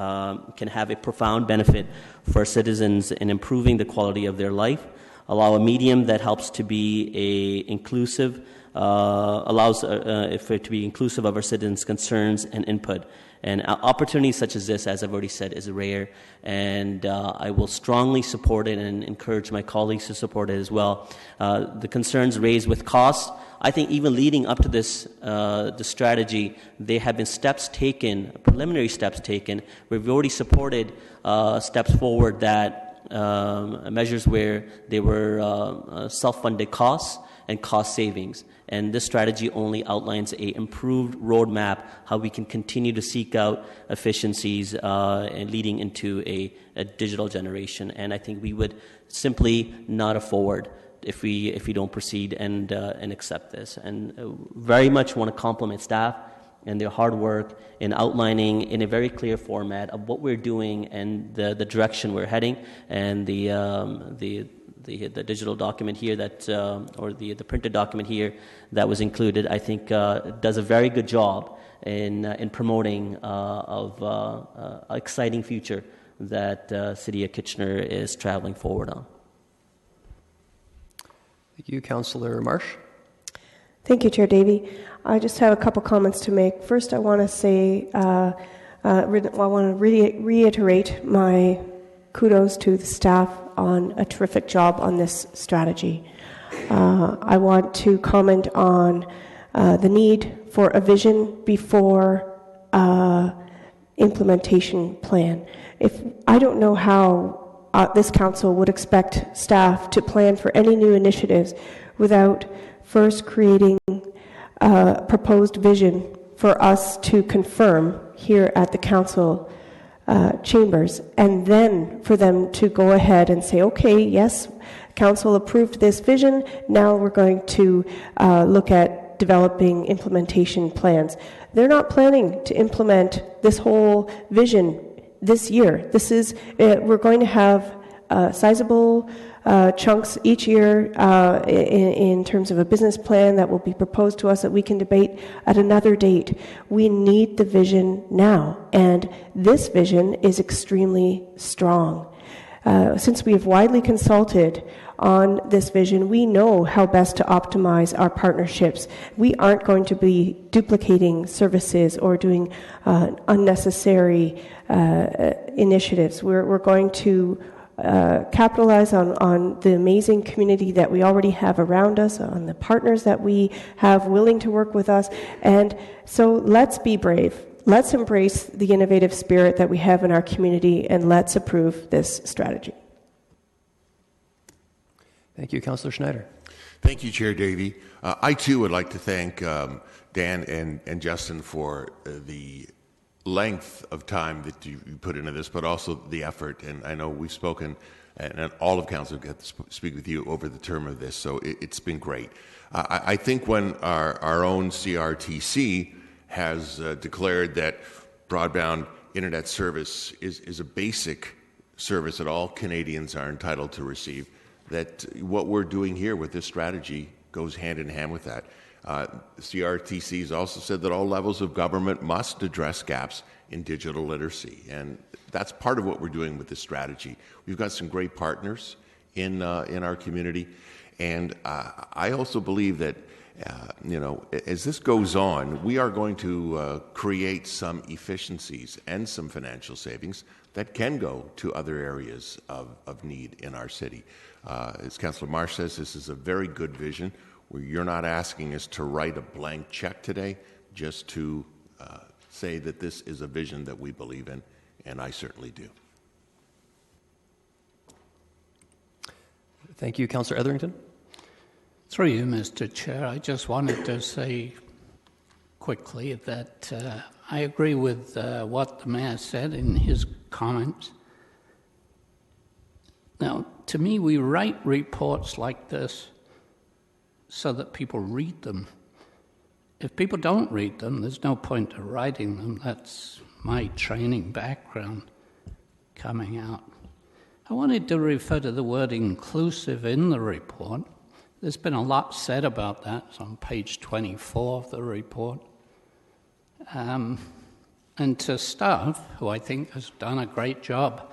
can have a profound benefit for our citizens in improving the quality of their life, allow a medium that helps to be inclusive, allows for it to be inclusive of our citizens' concerns and input. And opportunities such as this, as I've already said, is rare, and I will strongly support it and encourage my colleagues to support it as well. The concerns raised with costs, I think even leading up to this, the strategy, there have been steps taken, preliminary steps taken. We've already supported steps forward that measures where there were self-funded costs and cost savings. And this strategy only outlines an improved roadmap, how we can continue to seek out efficiencies and leading into a digital generation. And I think we would simply not afford if we don't proceed and accept this. And very much want to compliment staff and their hard work in outlining in a very clear format of what we're doing and the direction we're heading, and the digital document here that, or the printed document here that was included, I think does a very good job in promoting of an exciting future that City of Kitchener is traveling forward on. Thank you. Councillor Marsh. Thank you, Chair Davey. I just have a couple comments to make. First, I want to say, I want to reiterate my kudos to the staff on a terrific job on this strategy. I want to comment on the need for a vision before implementation plan. I don't know how this council would expect staff to plan for any new initiatives without first creating a proposed vision for us to confirm here at the council chambers, and then for them to go ahead and say, okay, yes, council approved this vision, now we're going to look at developing implementation plans. They're not planning to implement this whole vision this year. We're going to have sizable chunks each year in terms of a business plan that will be proposed to us that we can debate at another date. We need the vision now, and this vision is extremely strong. Since we have widely consulted on this vision, we know how best to optimize our partnerships. We aren't going to be duplicating services or doing unnecessary initiatives. We're going to capitalize on the amazing community that we already have around us, on the partners that we have willing to work with us. And so let's be brave. Let's embrace the innovative spirit that we have in our community, and let's approve this strategy. Thank you. Councillor Schneider. Thank you, Chair Davey. I too would like to thank Dan and Justin for the length of time that you put into this, but also the effort. And I know we've spoken, and all of council got to speak with you over the term of this, so it's been great. I think when our own CRTC has declared that broadband internet service is a basic service that all Canadians are entitled to receive, that what we're doing here with this strategy goes hand in hand with that. CRTC has also said that all levels of government must address gaps in digital literacy, and that's part of what we're doing with this strategy. We've got some great partners in our community, and I also believe that as this goes on, we are going to create some efficiencies and some financial savings that can go to other areas of need in our city. As Councillor Marsh says, this is a very good vision where you're not asking us to write a blank check today, just to say that this is a vision that we believe in, and I certainly do. Thank you. Councillor Etherington. Through you, Mr. Chair, I just wanted to say quickly that I agree with what the Mayor said in his comments. Now, to me, we write reports like this so that people read them. If people don't read them, there's no point to writing them. That's my training background coming out. I wanted to refer to the word inclusive in the report. There's been a lot said about that. It's on page 24 of the report. And to staff, who I think has done a great job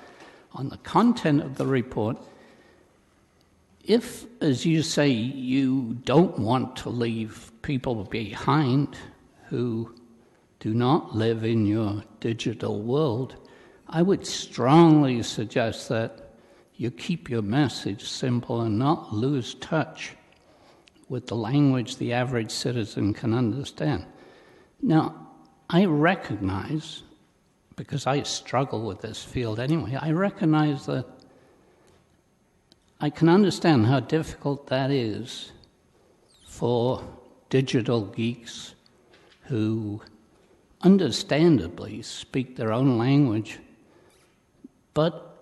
on the content of the report, if, as you say, you don't want to leave people behind who do not live in your digital world, I would strongly suggest that you keep your message simple and not lose touch with the language the average citizen can understand. Now, I recognize, because I struggle with this field anyway, I recognize that I can understand how difficult that is for digital geeks who understandably speak their own language. But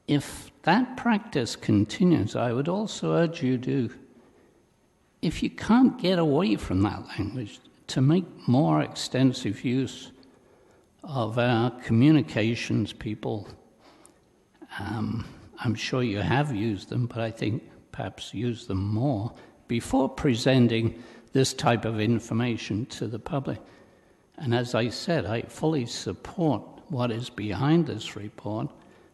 if that practice continues, I would also urge you to, if you can't get away from that language, to make more extensive use of our communications people. I'm sure you have used them, but I think perhaps use them more before presenting this type of information to the public. And as I said, I fully support what is behind this report,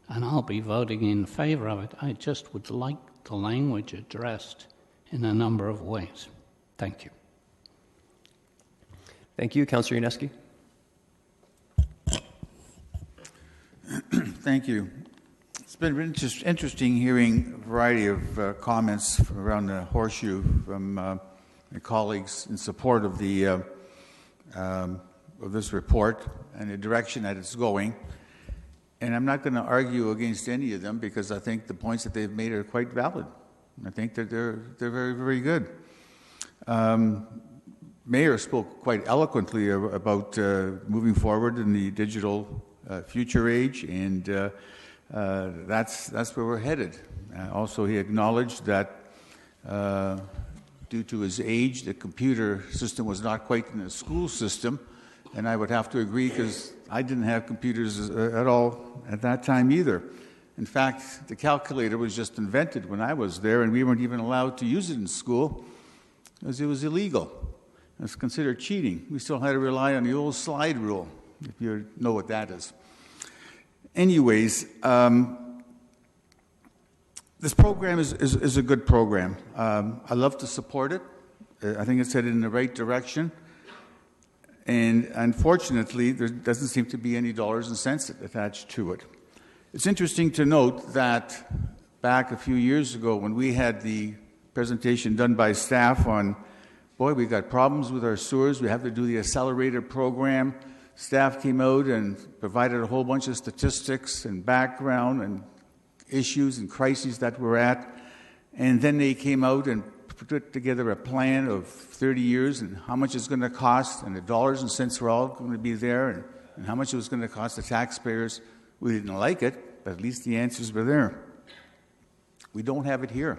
and I'll be voting in favor of it. I just would like the language addressed in a number of ways. Thank you. Thank you. Councillor Yaneski. Thank you. It's been interesting hearing a variety of comments around the horseshoe from my colleagues in support of the of this report and the direction that it's going. And I'm not going to argue against any of them because I think the points that they've made are quite valid. I think that they're very, very good. Mayor spoke quite eloquently about moving forward in the digital future age, and that's where we're headed. Also, he acknowledged that due to his age, the computer system was not quite in the school system, and I would have to agree because I didn't have computers at all at that time either. In fact, the calculator was just invented when I was there, and we weren't even allowed to use it in school because it was illegal. It's considered cheating. We still had to rely on the old slide rule, if you know what that is. Anyways, this program is a good program. I love to support it. I think it's headed in the right direction. And unfortunately, there doesn't seem to be any dollars and cents attached to it. It's interesting to note that back a few years ago when we had the presentation done by staff on, boy, we got problems with our sewers, we have to do the accelerator program, staff came out and provided a whole bunch of statistics and background and issues and crises that we're at. And then they came out and put together a plan of 30 years and how much it's going to cost, and the dollars and cents were all going to be there, and how much it was going to cost the taxpayers. We didn't like it, but at least the answers were there. We don't have it here.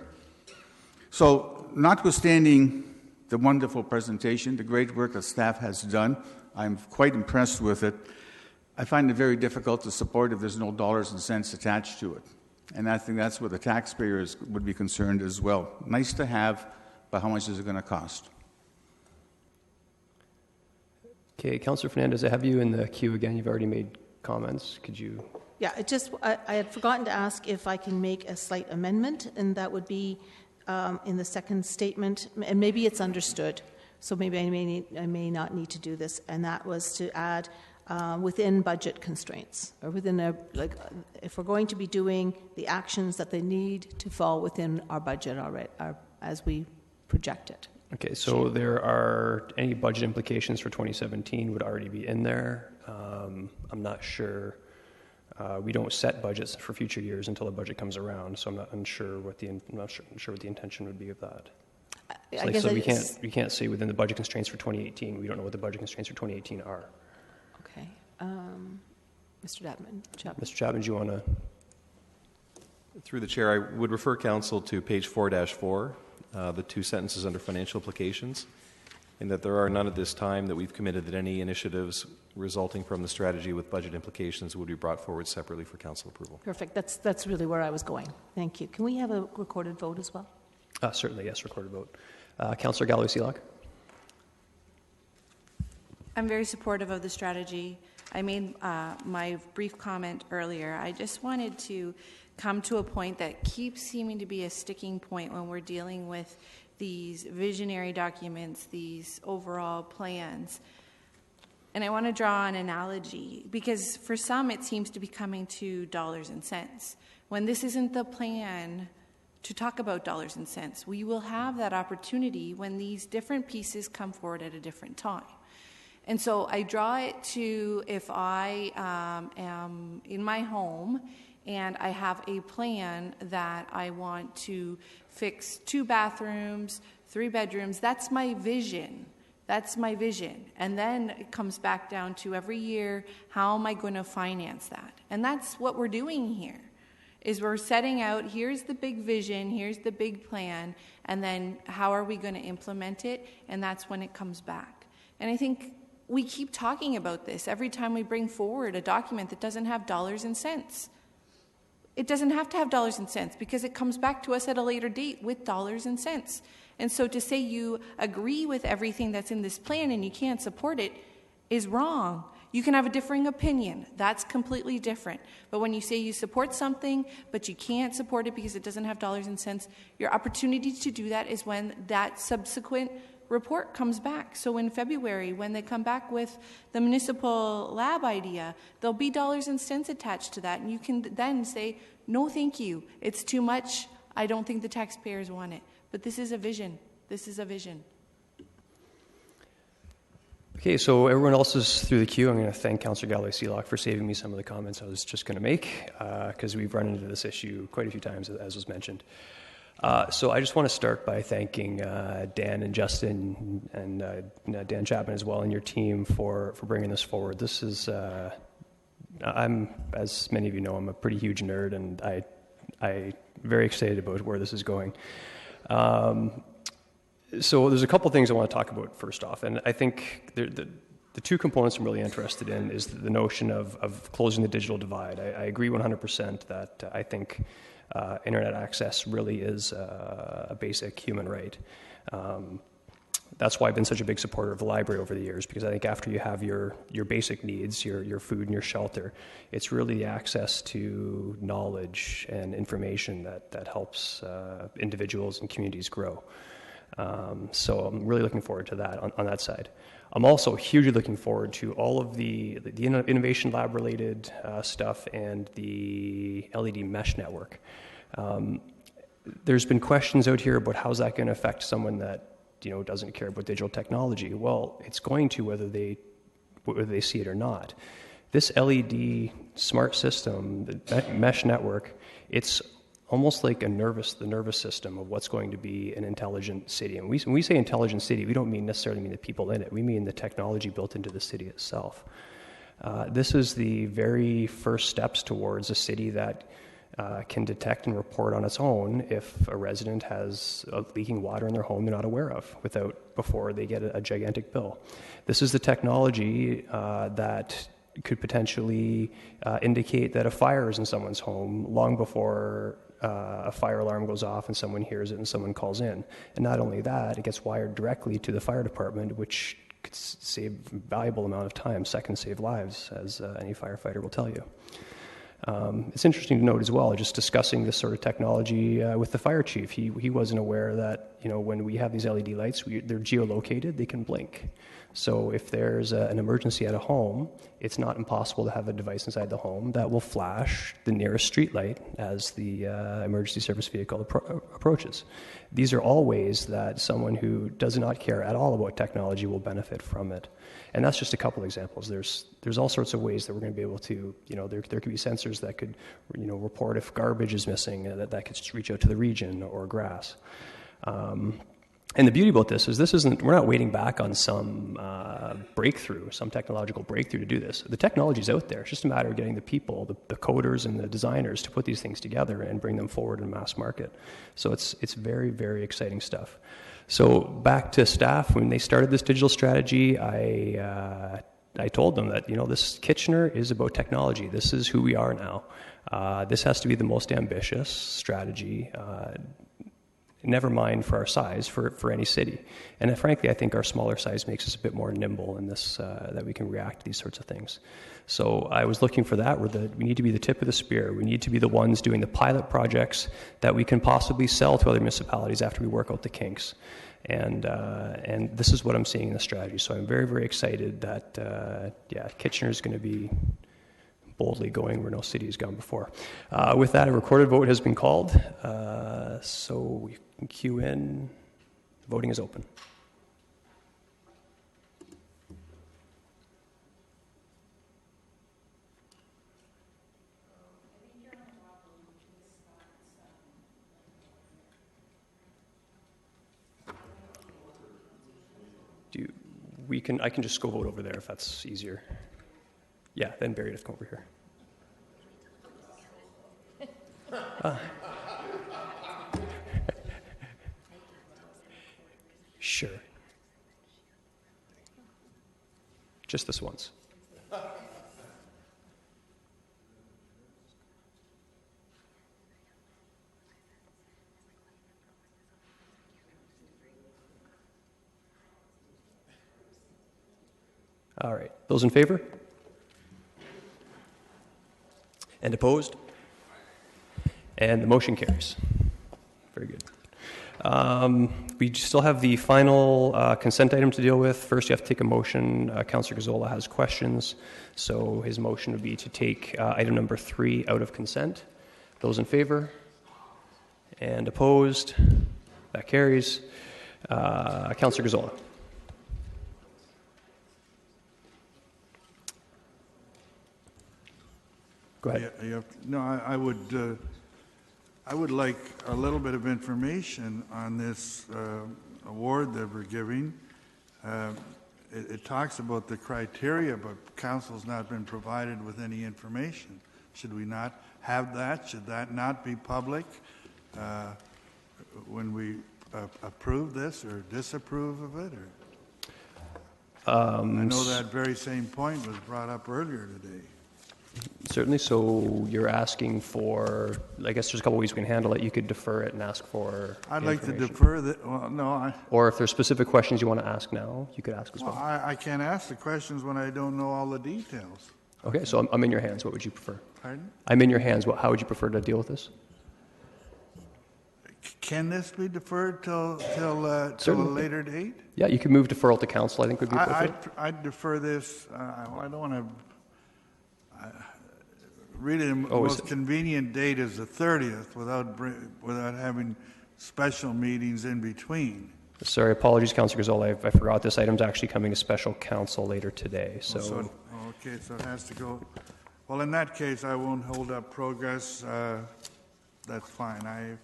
So, notwithstanding the wonderful presentation, the great work that staff has done, I'm quite impressed with it. I find it very difficult to support if there's no dollars and cents attached to it. And I think that's where the taxpayers would be concerned as well. Nice to have, but how much is it going to cost? Okay, Councillor Fernandez, I have you in the queue again. You've already made comments. Could you? Yeah, I had forgotten to ask if I can make a slight amendment, and that would be in the second statement, and maybe it's understood, so maybe I may not need to do this, and that was to add within budget constraints, or within if we're going to be doing the actions that they need to fall within our budget already, as we project it. Okay, so there are any budget implications for 2017 would already be in there. I'm not sure. We don't set budgets for future years until the budget comes around, so I'm not sure what the intention would be of that. So we can't say within the budget constraints for 2018. We don't know what the budget constraints for 2018 are. Okay, Mr. Chapman. Mr. Chapman, do you want to? Through the chair, I would refer council to page 4-4, the two sentences under financial implications, in that there are none at this time that we've committed that any initiatives resulting from the strategy with budget implications would be brought forward separately for council approval. Perfect. That's really where I was going. Thank you. Can we have a recorded vote as well? Certainly, yes, recorded vote. Councillor Galloway-Seelock. I'm very supportive of the strategy. I made my brief comment earlier. I just wanted to come to a point that keeps seeming to be a sticking point when we're dealing with these visionary documents, these overall plans. And I want to draw an analogy, because for some it seems to be coming to dollars and cents. When this isn't the plan to talk about dollars and cents, we will have that opportunity when these different pieces come forward at a different time. And so I draw it to if I am in my home and I have a plan that I want to fix 2 bathrooms, 3 bedrooms. That's my vision. That's my vision. And then it comes back down to every year, how am I going to finance that? And that's what we're doing here, is we're setting out, here's the big vision, here's the big plan, and then how are we going to implement it? And that's when it comes back. And I think we keep talking about this every time we bring forward a document that doesn't have dollars and cents. It doesn't have to have dollars and cents because it comes back to us at a later date with dollars and cents. And so to say you agree with everything that's in this plan and you can't support it is wrong. You can have a differing opinion. That's completely different. But when you say you support something, but you can't support it because it doesn't have dollars and cents, your opportunity to do that is when that subsequent report comes back. So in February, when they come back with the municipal lab idea, there'll be dollars and cents attached to that. And you can then say, no, thank you. It's too much. I don't think the taxpayers want it. But this is a vision. This is a vision. Okay, so everyone else is through the queue. I'm going to thank Councillor Galloway-Seelock for saving me some of the comments I was just going to make, because we've run into this issue quite a few times, as was mentioned. So I just want to start by thanking Dan and Justin and Dan Chapman as well, and your team for bringing this forward. This is, I'm, as many of you know, I'm a pretty huge nerd, and I'm very excited about where this is going. So there's a couple things I want to talk about first off, and I think the two components I'm really interested in is the notion of closing the digital divide. I agree 100% that I think internet access really is a basic human right. That's why I've been such a big supporter of the library over the years, because I think after you have your basic needs, your food and your shelter, it's really the access to knowledge and information that helps individuals and communities grow. So I'm really looking forward to that on that side. I'm also hugely looking forward to all of the Innovation Lab related stuff and the LED mesh network. There's been questions out here about how's that going to affect someone that doesn't care about digital technology. Well, it's going to whether they see it or not. This LED smart system, the mesh network, it's almost like the nervous system of what's going to be an intelligent city. And when we say intelligent city, we don't necessarily mean the people in it. We mean the technology built into the city itself. This is the very first steps towards a city that can detect and report on its own if a resident has leaking water in their home they're not aware of before they get a gigantic bill. This is the technology that could potentially indicate that a fire is in someone's home long before a fire alarm goes off and someone hears it and someone calls in. And not only that, it gets wired directly to the fire department, which could save a valuable amount of time. Seconds save lives, as any firefighter will tell you. It's interesting to note as well, just discussing this sort of technology with the fire chief. He wasn't aware that when we have these LED lights, they're geolocated, they can blink. So if there's an emergency at a home, it's not impossible to have a device inside the home that will flash the nearest street light as the emergency service vehicle approaches. These are all ways that someone who does not care at all about technology will benefit from it. And that's just a couple examples. There's all sorts of ways that we're going to be able to, there could be sensors that could, report if garbage is missing, that could just reach out to the region or grass. And the beauty about this is we're not waiting back on some breakthrough, some technological breakthrough to do this. The technology's out there. It's just a matter of getting the people, the coders and the designers to put these things together and bring them forward in mass market. So it's very, very exciting stuff. So back to staff, when they started this digital strategy, I told them that, this Kitchener is about technology. This is who we are now. This has to be the most ambitious strategy, never mind for our size, for any city. And frankly, I think our smaller size makes us a bit more nimble in this, that we can react to these sorts of things. So I was looking for that. We need to be the tip of the spear. We need to be the ones doing the pilot projects that we can possibly sell to other municipalities after we work out the kinks. And this is what I'm seeing in the strategy. So I'm very, very excited that, Kitchener is going to be boldly going where no city has gone before. With that, a recorded vote has been called. So we can queue in. Voting is open. I can just go vote over there if that's easier. Yeah, then Barry, let's come over here. Sure. Just this once. All right. Those in favor? And opposed? And the motion carries. Very good. We still have the final consent item to deal with. First, you have to take a motion. Councillor Gazzola has questions, so his motion would be to take item number 3 out of consent. Those in favor? And opposed? That carries. Councillor Gazzola. Go ahead. No, I would like a little bit of information on this award that we're giving. It talks about the criteria, but council's not been provided with any information. Should we not have that? Should that not be public when we approve this or disapprove of it? I know that very same point was brought up earlier today. Certainly. So you're asking for, I guess there's a couple ways we can handle it. You could defer it and ask for I'd like to defer that. Well, no, or if there's specific questions you want to ask now, you could ask as well. I can't ask the questions when I don't know all the details. Okay, so I'm in your hands. What would you prefer? Pardon? I'm in your hands. How would you prefer to deal with this? Can this be deferred till a later date? Yeah, you can move deferral to council, I think would be appropriate. I'd defer this. I don't want to. Really, the most convenient date is the 30th without having special meetings in between. Sorry, apologies, Councillor Gazzola. I forgot this item's actually coming to special council later today. Okay, so it has to go. Well, in that case, I won't hold up progress. That's fine. I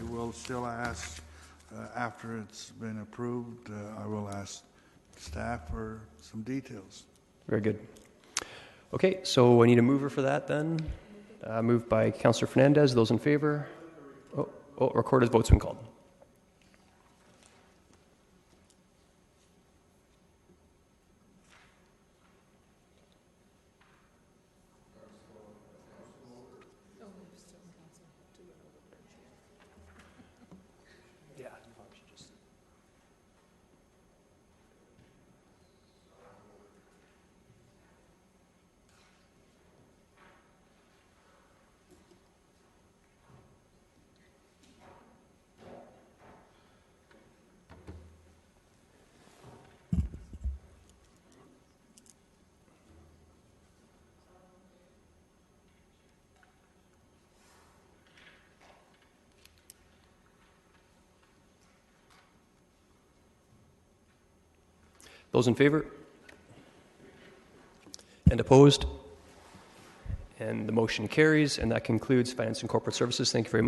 will still ask after it's been approved. I will ask staff for some details. Very good. Okay, so I need a mover for that then. Moved by Councillor Fernandez. Those in favor? Recorded vote's been called. Those in favor? And opposed? And the motion carries, and that concludes Finance and Corporate Services. Thank you very much.